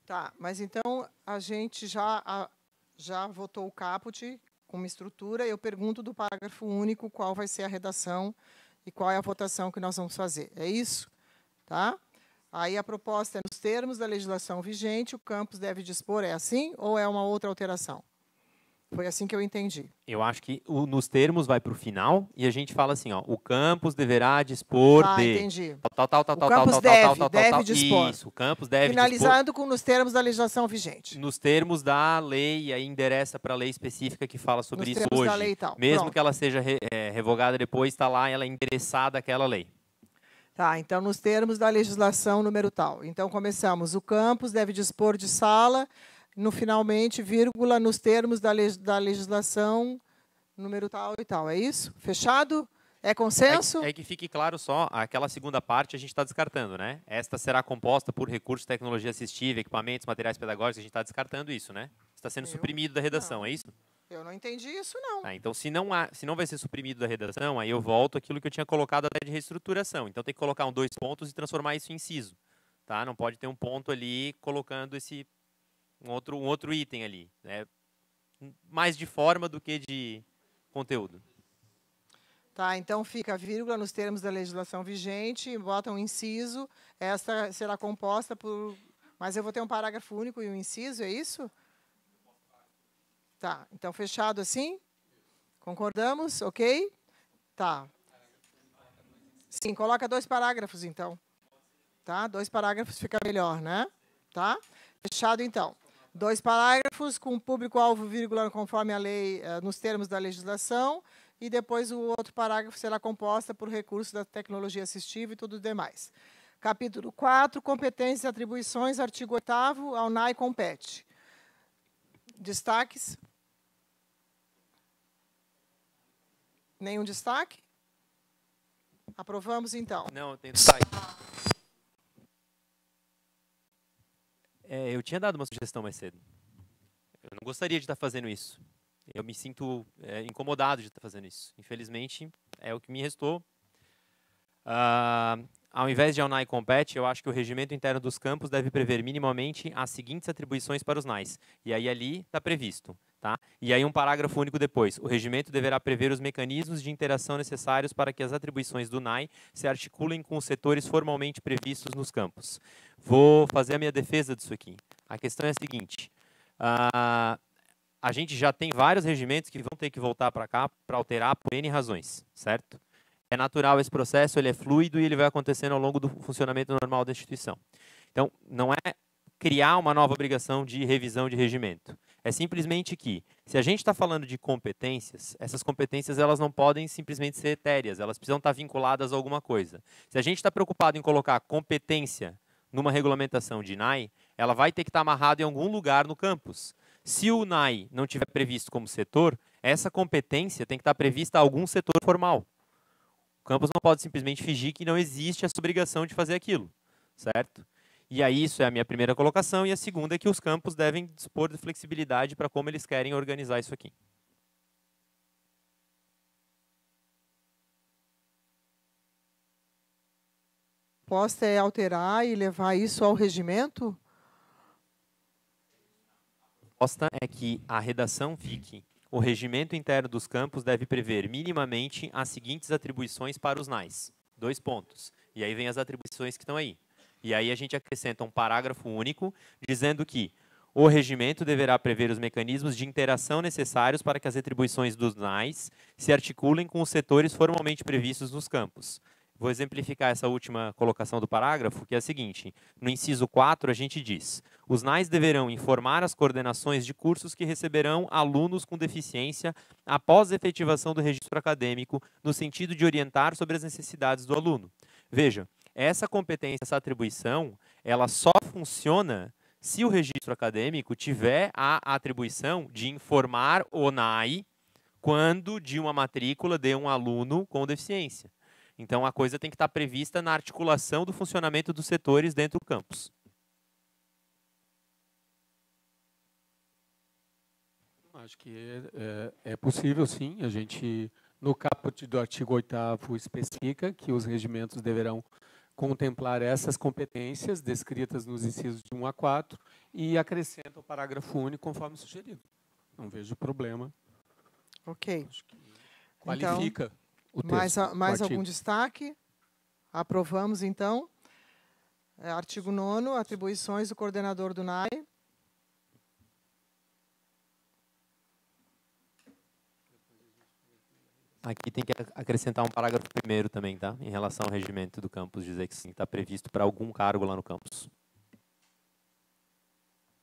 Tá, mas então a gente já votou o caput com uma estrutura. Eu pergunto do parágrafo único qual vai ser a redação e qual é a votação que nós vamos fazer. É isso? Tá? Aí a proposta é, nos termos da legislação vigente, o campus deve dispor, é assim ou é uma outra alteração? Foi assim que eu entendi. Eu acho que nos termos vai para o final e a gente fala assim, ó, o campus deverá dispor de... entendi. Tal. O campus deve dispor. Isso, o campus deve Finalizando dispor. com nos termos da legislação vigente. Nos termos da lei, e aí endereça para a lei específica que fala sobre Nos isso termos hoje. da lei e tal. Mesmo Pronto. que ela seja revogada depois, está lá, ela é endereçada àquela lei. Tá, então, nos termos da legislação número tal. Então, começamos. O campus deve dispor de sala, no finalmente, vírgula, nos termos da legislação número tal e tal. É isso? Fechado? É consenso? É que fique claro só, aquela segunda parte a gente está descartando, né? Esta será composta por recursos, tecnologia assistiva, equipamentos, materiais pedagógicos, a gente está descartando isso, né? Está sendo suprimido da redação, não. é isso? Eu não entendi isso, não. Tá, então, se não vai ser suprimido da redação, aí eu volto àquilo que eu tinha colocado até de reestruturação. Então, tem que colocar 2 pontos e transformar isso em inciso. Tá? Não pode ter um ponto ali colocando um outro item ali. Né? Mais de forma do que de conteúdo. Tá, então fica vírgula nos termos da legislação vigente, bota um inciso, esta será composta por... Mas eu vou ter um parágrafo único e um inciso, é isso? Tá, então fechado assim? Concordamos? Ok? Tá. Sim, coloca 2 parágrafos, então. Tá? 2 parágrafos fica melhor, né? Tá? Fechado, então. 2 parágrafos com público-alvo, vírgula, conforme a lei, nos termos da legislação, e depois o outro parágrafo será composta por recursos da tecnologia assistiva e tudo demais. Capítulo 4, competências e atribuições, artigo 8º, a UNAI compete. Destaques? Nenhum destaque? Aprovamos, então. Não, tem destaque. Eu tinha dado uma sugestão mais cedo. Eu não gostaria de estar fazendo isso. Eu me sinto incomodado de estar fazendo isso. Infelizmente, é o que me restou. Ao invés de a UNAI compete, eu acho que o regimento interno dos campos deve prever minimamente as seguintes atribuições para os NAIs. E aí ali está previsto. Tá? E aí um parágrafo único depois. O regimento deverá prever os mecanismos de interação necessários para que as atribuições do NAI se articulem com os setores formalmente previstos nos campos. Vou fazer a minha defesa disso aqui. A questão é a seguinte. A gente já tem vários regimentos que vão ter que voltar para cá para alterar por N razões, certo? É natural esse processo, ele é fluido e ele vai acontecendo ao longo do funcionamento normal da instituição. Então, não é criar uma nova obrigação de revisão de regimento. É simplesmente que, se a gente está falando de competências, essas competências elas não podem simplesmente ser etéreas, elas precisam estar vinculadas a alguma coisa. Se a gente está preocupado em colocar competência numa regulamentação de NAI, ela vai ter que estar amarrada em algum lugar no campus. Se o NAI não tiver previsto como setor, essa competência tem que estar prevista a algum setor formal. O campus não pode simplesmente fingir que não existe essa obrigação de fazer aquilo, certo? E aí isso é a minha primeira colocação, e a segunda é que os campos devem dispor de flexibilidade para como eles querem organizar isso aqui. proposta é alterar e levar isso ao regimento? A proposta é que a redação fique: o regimento interno dos campos deve prever minimamente as seguintes atribuições para os NAIs. 2 pontos. E aí vem as atribuições que estão aí. E aí a gente acrescenta um parágrafo único dizendo que o regimento deverá prever os mecanismos de interação necessários para que as atribuições dos NAIs se articulem com os setores formalmente previstos nos campos. Vou exemplificar essa última colocação do parágrafo, que é a seguinte. No inciso 4, a gente diz: os NAIs deverão informar as coordenações de cursos que receberão alunos com deficiência após a efetivação do registro acadêmico, no sentido de orientar sobre as necessidades do aluno. Veja, essa competência, essa atribuição, ela só funciona se o registro acadêmico tiver a atribuição de informar o NAI quando de uma matrícula de um aluno com deficiência. Então, a coisa tem que estar prevista na articulação do funcionamento dos setores dentro do campus. Acho que é possível, sim. A gente, no caput do artigo 8º, especifica que os regimentos deverão contemplar essas competências descritas nos incisos de 1 a 4 e acrescenta o parágrafo único conforme sugerido. Não vejo problema. Ok. Qualifica o texto. Mais algum destaque? Aprovamos, então. Artigo 9º, atribuições do coordenador do NAI. Aqui tem que acrescentar um parágrafo primeiro também, tá? Em relação ao regimento do campus, dizer que sim, está previsto para algum cargo lá no campus.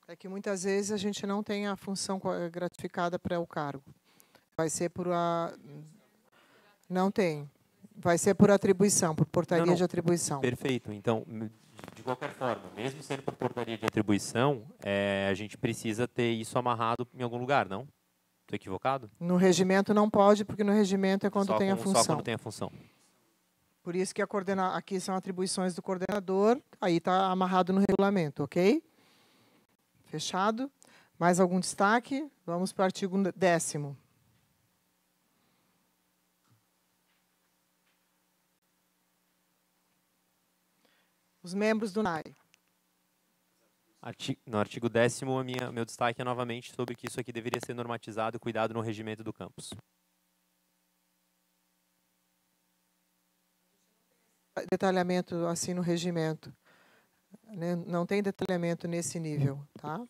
É que muitas vezes a gente não tem a função gratificada para o cargo. Vai ser por a... Não tem. Vai ser por atribuição, por portaria de atribuição. Perfeito. Então, de qualquer forma, mesmo sendo por portaria de atribuição, a gente precisa ter isso amarrado em algum lugar, não? Estou equivocado? No regimento não pode, porque no regimento é quando tem a função. Só quando tem a função. Por isso que aqui são atribuições do coordenador, aí está amarrado no regulamento, ok? Fechado. Mais algum destaque? Vamos para o artigo 10º. Os membros do NAI. No artigo 10º, meu destaque é novamente sobre que isso aqui deveria ser normatizado e cuidado no regimento do campus. Detalhamento assim no regimento. Né? Não tem detalhamento nesse nível, tá?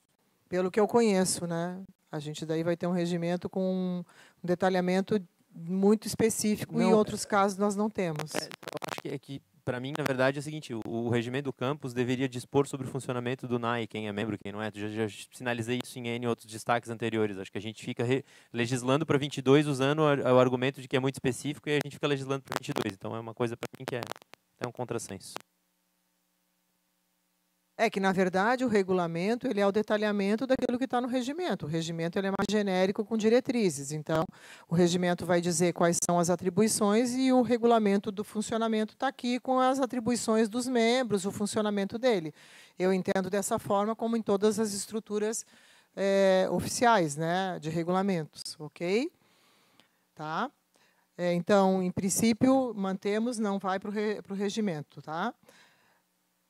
Pelo que eu conheço, né? A gente daí vai ter um regimento com um detalhamento muito específico e em outros casos nós não temos. Eu acho que para mim, na verdade, é o seguinte: o regimento do campus deveria dispor sobre o funcionamento do NAI, quem é membro, quem não é. Já sinalizei isso em N outros destaques anteriores. Acho que a gente fica legislando para 22 usando o argumento de que é muito específico e a gente fica legislando para 22. Então, é uma coisa para mim que é um contrassenso. É que, na verdade, o regulamento ele é o detalhamento daquilo que está no regimento. O regimento ele é mais genérico com diretrizes. Então, o regimento vai dizer quais são as atribuições e o regulamento do funcionamento está aqui com as atribuições dos membros, o funcionamento dele. Eu entendo dessa forma como em todas as estruturas oficiais, né, de regulamentos, ok? Tá? Então, em princípio, mantemos, não vai para o regimento, tá?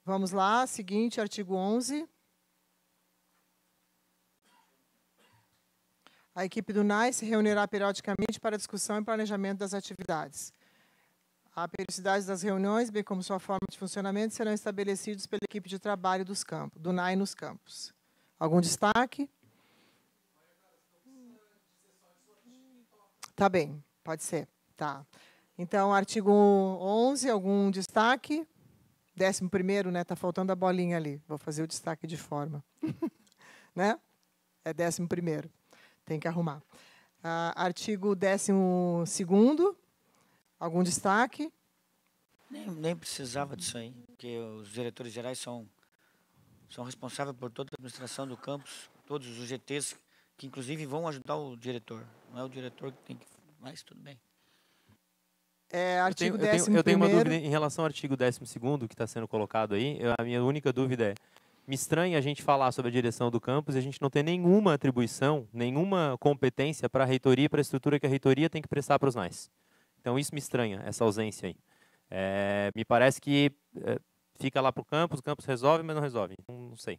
Vamos lá, seguinte, artigo 11. A equipe do NAI se reunirá periodicamente para discussão e planejamento das atividades. A periodicidade das reuniões, bem como sua forma de funcionamento, serão estabelecidos pela equipe de trabalho do NAI nos campos. Algum destaque? Tá bem, pode ser. Tá. Então, artigo 11, algum destaque? 11º, né? Está faltando a bolinha ali. Vou fazer o destaque de forma. Né? É 11º. Tem que arrumar. Artigo 12º. Algum destaque? Nem precisava disso aí, porque os diretores gerais são responsáveis por toda a administração do campus, todos os GTs, que inclusive vão ajudar o diretor. Não é o diretor que tem que... Mas tudo bem. Artigo 11º. Eu tenho uma dúvida em relação ao artigo 12º que está sendo colocado aí. A minha única dúvida é: me estranha a gente falar sobre a direção do campus e a gente não ter nenhuma atribuição, nenhuma competência para a reitoria e para a estrutura que a reitoria tem que prestar para os NAIs. Então, isso me estranha, essa ausência aí. Me parece que fica lá para o campus resolve, mas não resolve. Não sei.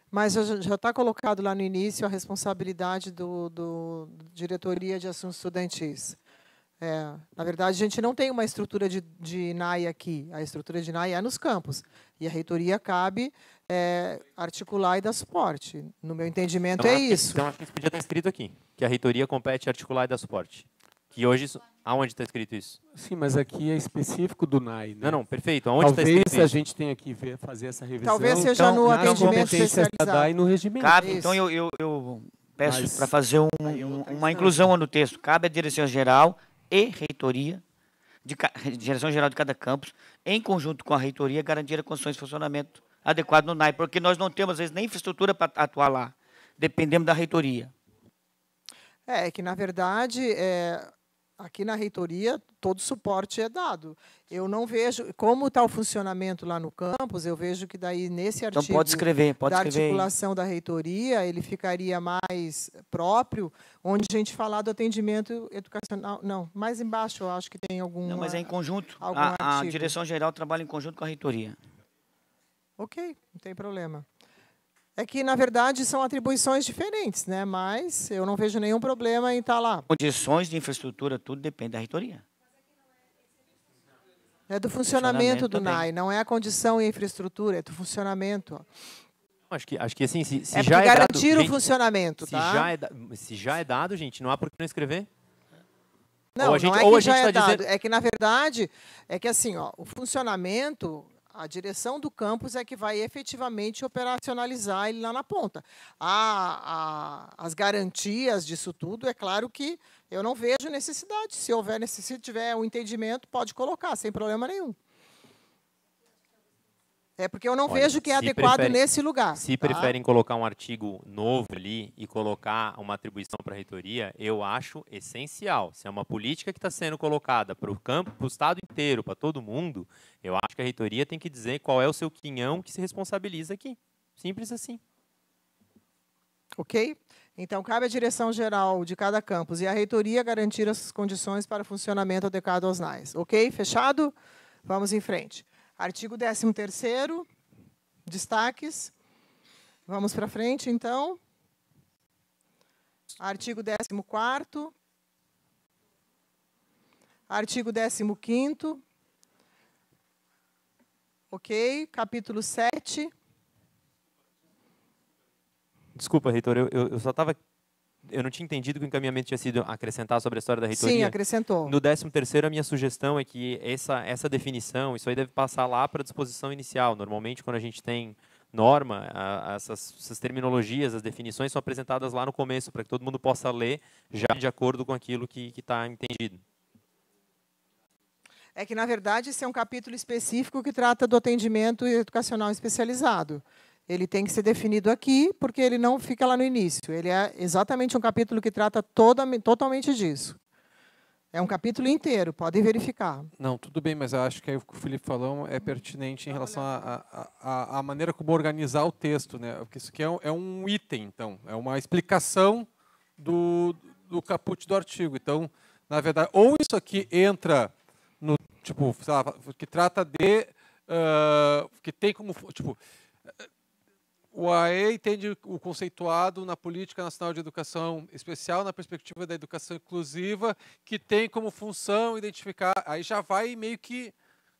Mas já está colocado lá no início a responsabilidade do Diretoria de Assuntos Estudantis. Na verdade, a gente não tem uma estrutura de NAI aqui. A estrutura de NAI é nos campos. E a reitoria cabe articular e dar suporte. No meu entendimento, Então, é isso. Então, acho que isso podia estar escrito aqui, que a reitoria compete articular e dar suporte. Que hoje, aonde está escrito isso? Sim, mas aqui é específico do NAI. Né? Não, perfeito. Aonde está escrito escrito a isso? gente tem que fazer essa revisão. Talvez seja no atendimento especializado. E no regimento. Cabe, então eu peço para fazer uma inclusão no texto. Cabe à direção-geral e reitoria, direção-geral de cada campus, em conjunto com a reitoria, garantir a condições de funcionamento adequado no NAI, porque nós não temos, às vezes, nem infraestrutura para atuar lá. Dependemos da reitoria. Que, na verdade, aqui na reitoria, todo suporte é dado. Eu não vejo, como está o funcionamento lá no campus, eu vejo que daí, nesse artigo Então, pode escrever articulação da reitoria, ele ficaria mais próprio, onde a gente falar do atendimento educacional. Não, mais embaixo eu acho que tem algum. Não, mas é em conjunto. A direção-geral trabalha em conjunto com a reitoria. Ok, não tem problema. É que, na verdade, são atribuições diferentes, né? Mas eu não vejo nenhum problema em estar lá. Condições de infraestrutura, tudo depende da reitoria. É do funcionamento do NAI, não é a condição e a infraestrutura, é do funcionamento. Acho que assim, se é já é garantir dado, o funcionamento, tá? Se já é dado, gente, não há por que não escrever. Não, não é que já é dado. É que, na verdade, assim, o funcionamento... A direção do campus é que vai efetivamente operacionalizar ele lá na ponta. As garantias disso tudo, é claro que eu não vejo necessidade. Se houver necessidade, se tiver um entendimento, pode colocar, sem problema nenhum. É porque eu não vejo que é adequado nesse lugar. Se preferem colocar um artigo novo ali e colocar uma atribuição para a reitoria, eu acho essencial. Se é uma política que está sendo colocada para o campo, para o estado inteiro, para todo mundo, eu acho que a reitoria tem que dizer qual é o seu quinhão que se responsabiliza aqui. Simples assim. Ok? Então, cabe à direção-geral de cada campus e à reitoria garantir as condições para funcionamento adequado aos NAIs. Ok? Fechado? Vamos em frente. Artigo 13º, destaques. Vamos para frente, então. Artigo 14º. Artigo 15º. Ok. Capítulo 7. Desculpa, reitor, eu só estava... Eu não tinha entendido que o encaminhamento tinha sido acrescentar sobre a história da reitoria. Sim, acrescentou. No 13º, a minha sugestão é que essa definição, isso aí deve passar lá para a disposição inicial. Normalmente, quando a gente tem norma, essas terminologias, as definições são apresentadas lá no começo, para que todo mundo possa ler já de acordo com aquilo que está entendido. É que, na verdade, esse é um capítulo específico que trata do atendimento educacional especializado. Ele tem que ser definido aqui, porque ele não fica lá no início. Ele é exatamente um capítulo que trata totalmente disso. É um capítulo inteiro, podem verificar. Não, tudo bem, mas eu acho que aí o que o Felipe falou é pertinente em relação à maneira como organizar o texto, né? Porque isso aqui é um item, então, é uma explicação do caput do artigo. Então, na verdade, ou isso aqui entra no, tipo, sei lá, que trata de, que tem como, tipo... O AE entende o conceituado na Política Nacional de Educação Especial, na perspectiva da educação inclusiva, que tem como função identificar... Aí já vai meio que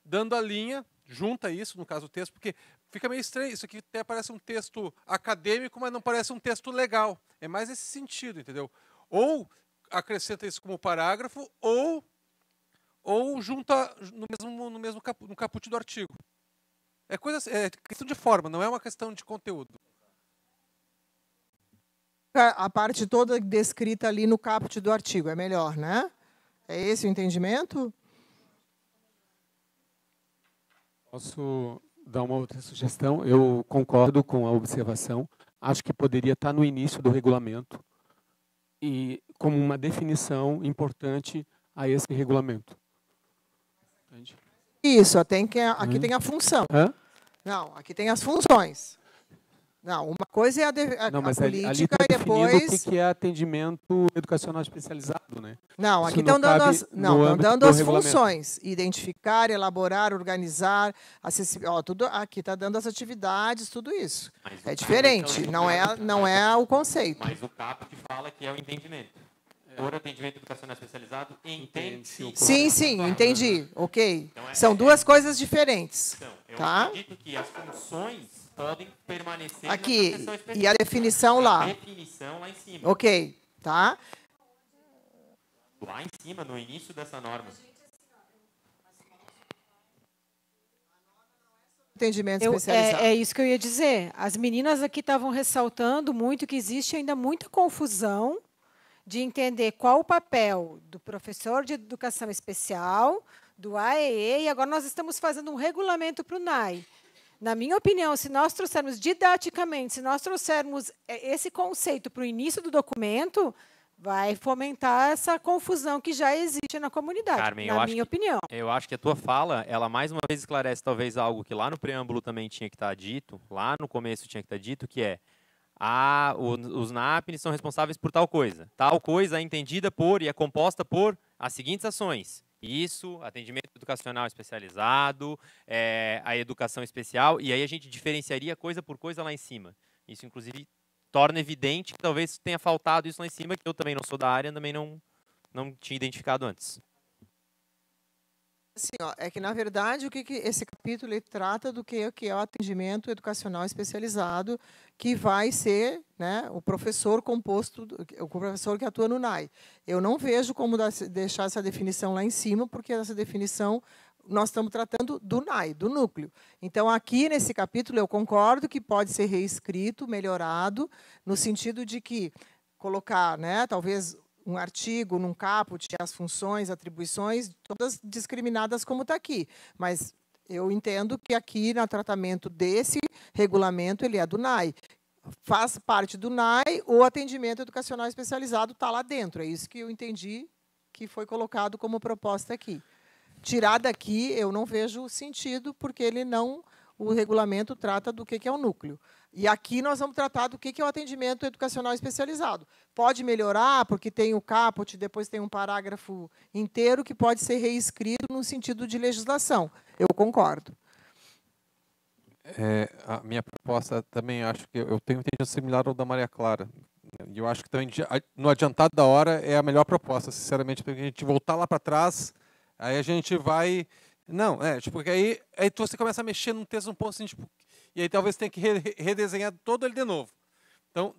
dando a linha, junta isso, no caso o texto, porque fica meio estranho. Isso aqui até parece um texto acadêmico, mas não parece um texto legal. É mais esse sentido, entendeu? Ou acrescenta isso como parágrafo, ou junta no caput do artigo. É questão de forma, não é uma questão de conteúdo. A parte toda descrita ali no caput do artigo é melhor, né? É esse o entendimento? Posso dar uma outra sugestão? Eu concordo com a observação. Acho que poderia estar no início do regulamento e como uma definição importante a esse regulamento. Entende? Isso, aqui tem a função. Hã? Não, aqui tem as funções. Não, uma coisa é Não, mas a ali política está e definido depois... o que é atendimento educacional especializado, né? Não, Isso aqui estão dando cabe as, no não, estão âmbito dando do as regulamento. funções. Identificar, elaborar, organizar, tudo aqui está dando as atividades, tudo isso. Mas o É diferente, não é o conceito. Mas o caput fala que é o entendimento. Por atendimento educacional especializado, entende-se... Sim, entendi. Ok. Então, São duas coisas diferentes. Então, eu Tá? acredito que as funções podem permanecer Aqui, na proteção específica. e a definição lá. A definição lá em cima. Ok, tá? Lá em cima, no início dessa norma. Entendimento especializado. É isso que eu ia dizer. As meninas aqui estavam ressaltando muito que existe ainda muita confusão de entender qual o papel do professor de educação especial, do AEE, e agora nós estamos fazendo um regulamento para o NAI. Na minha opinião, se nós trouxermos didaticamente, se nós trouxermos esse conceito para o início do documento, vai fomentar essa confusão que já existe na comunidade, Carmen, na minha opinião. Eu acho que a tua fala, ela mais uma vez esclarece talvez algo que lá no preâmbulo também tinha que estar dito, lá no começo tinha que estar dito, que é os NAPNs são responsáveis por tal coisa. Tal coisa é entendida por e é composta por as seguintes ações. Isso, atendimento educacional especializado, a educação especial, e aí a gente diferenciaria coisa por coisa lá em cima. Isso, inclusive, torna evidente que talvez tenha faltado isso lá em cima, que eu também não sou da área, também não tinha identificado antes. Assim, é que, na verdade, o que esse capítulo ele trata do que é o atendimento educacional especializado, que vai ser, né, o professor composto, o professor que atua no NAI. Eu não vejo como deixar essa definição lá em cima, porque essa definição nós estamos tratando do NAI, do núcleo. Então, aqui nesse capítulo, eu concordo que pode ser reescrito, melhorado, no sentido de que colocar, né, talvez um artigo num caput, as funções, atribuições, todas discriminadas como está aqui. Mas eu entendo que aqui, no tratamento desse regulamento, ele é do NAI. Faz parte do NAI, o atendimento educacional especializado está lá dentro. É isso que eu entendi que foi colocado como proposta aqui. Tirar daqui, eu não vejo sentido, porque o regulamento trata do que é o núcleo. E aqui nós vamos tratar do que é o atendimento educacional especializado. Pode melhorar, porque tem o caput, depois tem um parágrafo inteiro que pode ser reescrito no sentido de legislação. Eu concordo. A minha proposta também, acho que eu tenho um entendimento similar ao da Maria Clara. E eu acho que também, no adiantado da hora, é a melhor proposta, sinceramente, porque a gente voltar lá para trás, aí a gente vai... Não, porque aí você começa a mexer num texto, um ponto assim, tipo, e aí talvez tenha que redesenhar todo ele de novo. Então,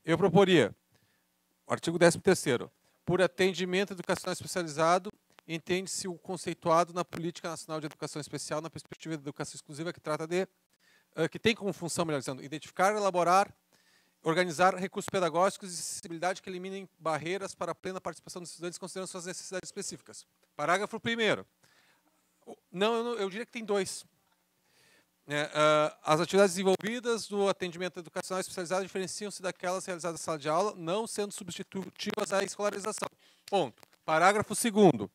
eu proporia, o artigo 13º, por atendimento educacional especializado, entende-se o conceituado na Política Nacional de Educação Especial, na perspectiva de educação exclusiva, que trata de, que tem como função, melhor dizendo, identificar, elaborar, organizar recursos pedagógicos de acessibilidade que eliminem barreiras para a plena participação dos estudantes, considerando suas necessidades específicas. Parágrafo 1º. Não, eu diria que tem dois. As atividades desenvolvidas do atendimento educacional especializado diferenciam-se daquelas realizadas na sala de aula, não sendo substitutivas à escolarização. Ponto. Parágrafo 2º.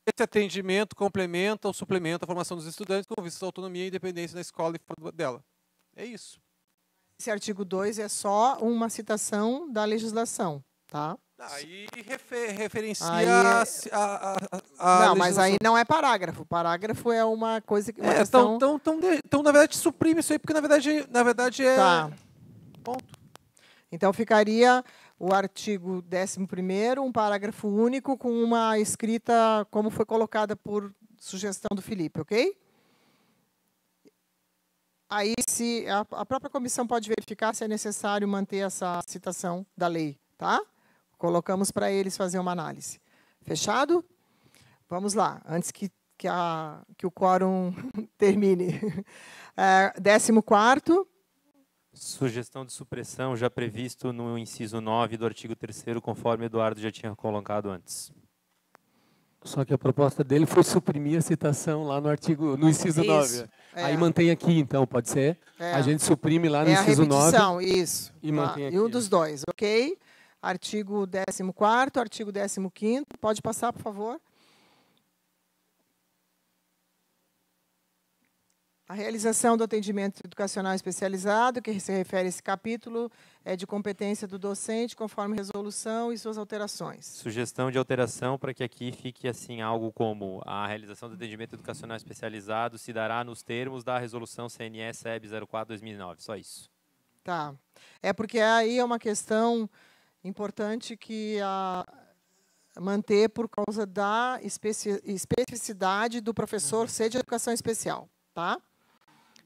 Esse atendimento complementa ou suplementa a formação dos estudantes com vistas à autonomia e independência na escola e fora dela. É isso. Esse artigo 2 é só uma citação da legislação, tá? Aí referencia não, mas aí não é parágrafo. Parágrafo é uma coisa que... Então, na verdade, suprime isso aí, porque, na verdade é... Tá. Ponto. Então, ficaria o artigo 11º, um parágrafo único, com uma escrita como foi colocada por sugestão do Felipe, ok? Aí, se a própria comissão pode verificar se é necessário manter essa citação da lei, tá? Colocamos para eles fazer uma análise. Fechado? Vamos lá, antes que o quórum termine. 14º. Sugestão de supressão já previsto no inciso 9 do artigo 3º, conforme Eduardo já tinha colocado antes. Só que a proposta dele foi suprimir a citação lá no inciso 9. Aí mantém aqui, então, pode ser? A gente suprime lá no inciso 9. Repetição, isso. E mantém aqui. E um dos dois, ok? Artigo 14º, artigo 15º. Pode passar, por favor. A realização do atendimento educacional especializado, que se refere a esse capítulo, é de competência do docente, conforme resolução e suas alterações. Sugestão de alteração para que aqui fique assim algo como a realização do atendimento educacional especializado se dará nos termos da resolução CNE SEB 04/2009. Só isso. Tá. É porque aí é uma questão importante que manter por causa da especificidade do professor ser de educação especial, tá?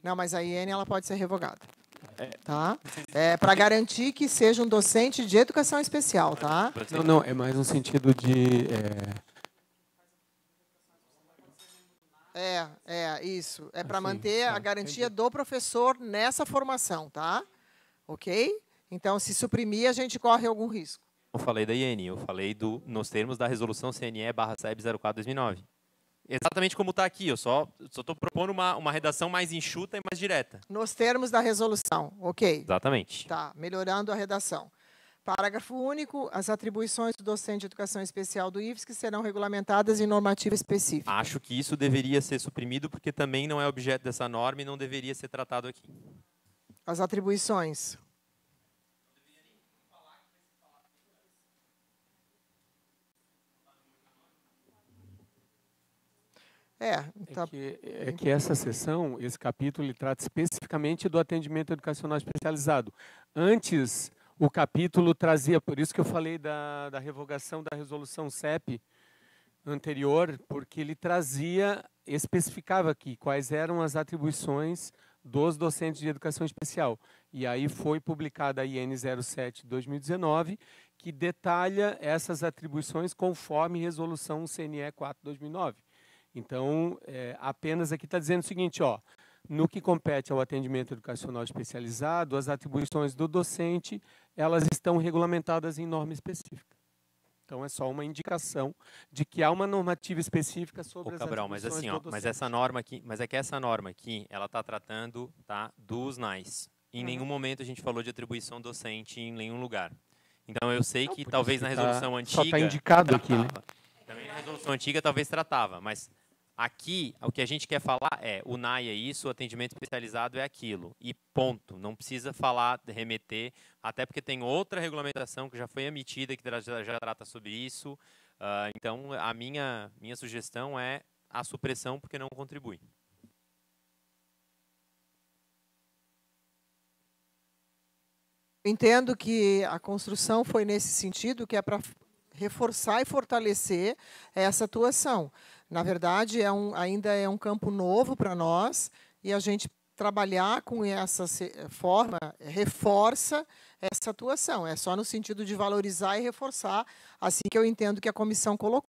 Não, mas a IN ela pode ser revogada. Tá? Para garantir que seja um docente de educação especial, tá? Não, é mais no sentido de... Isso. É para manter a garantia do professor nessa formação, tá? Ok? Então, se suprimir, a gente corre algum risco. Eu falei da IN, eu falei nos termos da resolução CNE/SEB 04/2009. Exatamente como está aqui, eu só estou propondo uma redação mais enxuta e mais direta. Nos termos da resolução, ok. Exatamente. Tá, melhorando a redação. Parágrafo único, as atribuições do docente de educação especial do IFSC serão regulamentadas em normativa específica. Acho que isso deveria ser suprimido, porque também não é objeto dessa norma e não deveria ser tratado aqui. As atribuições. É que essa seção, esse capítulo, ele trata especificamente do atendimento educacional especializado. Antes, o capítulo trazia, por isso que eu falei da revogação da resolução CEP anterior, porque ele especificava aqui quais eram as atribuições dos docentes de educação especial. E aí foi publicada a IN 07/2019, que detalha essas atribuições conforme resolução CNE 4/2009. Então, apenas aqui está dizendo o seguinte, no que compete ao atendimento educacional especializado, as atribuições do docente, elas estão regulamentadas em norma específica. Então, é só uma indicação de que há uma normativa específica sobre as atribuições mas assim, do docente. mas essa norma aqui, essa norma aqui, ela está tratando, tá, dos NAIs. Em nenhum momento a gente falou de atribuição docente em nenhum lugar. Então, eu sei que talvez na resolução antiga... Só está indicado aqui, né? Também na resolução antiga talvez tratava, mas... Aqui, o que a gente quer falar o NAI é isso, o atendimento especializado é aquilo. E ponto. Não precisa falar, remeter, até porque tem outra regulamentação que já foi emitida, que já trata sobre isso. Então, a minha sugestão é a supressão, porque não contribui. Entendo que a construção foi nesse sentido, que é para reforçar e fortalecer essa atuação. Na verdade, ainda é um campo novo para nós e a gente trabalhar com essa forma reforça essa atuação. É só no sentido de valorizar e reforçar, assim que eu entendo que a comissão colocou.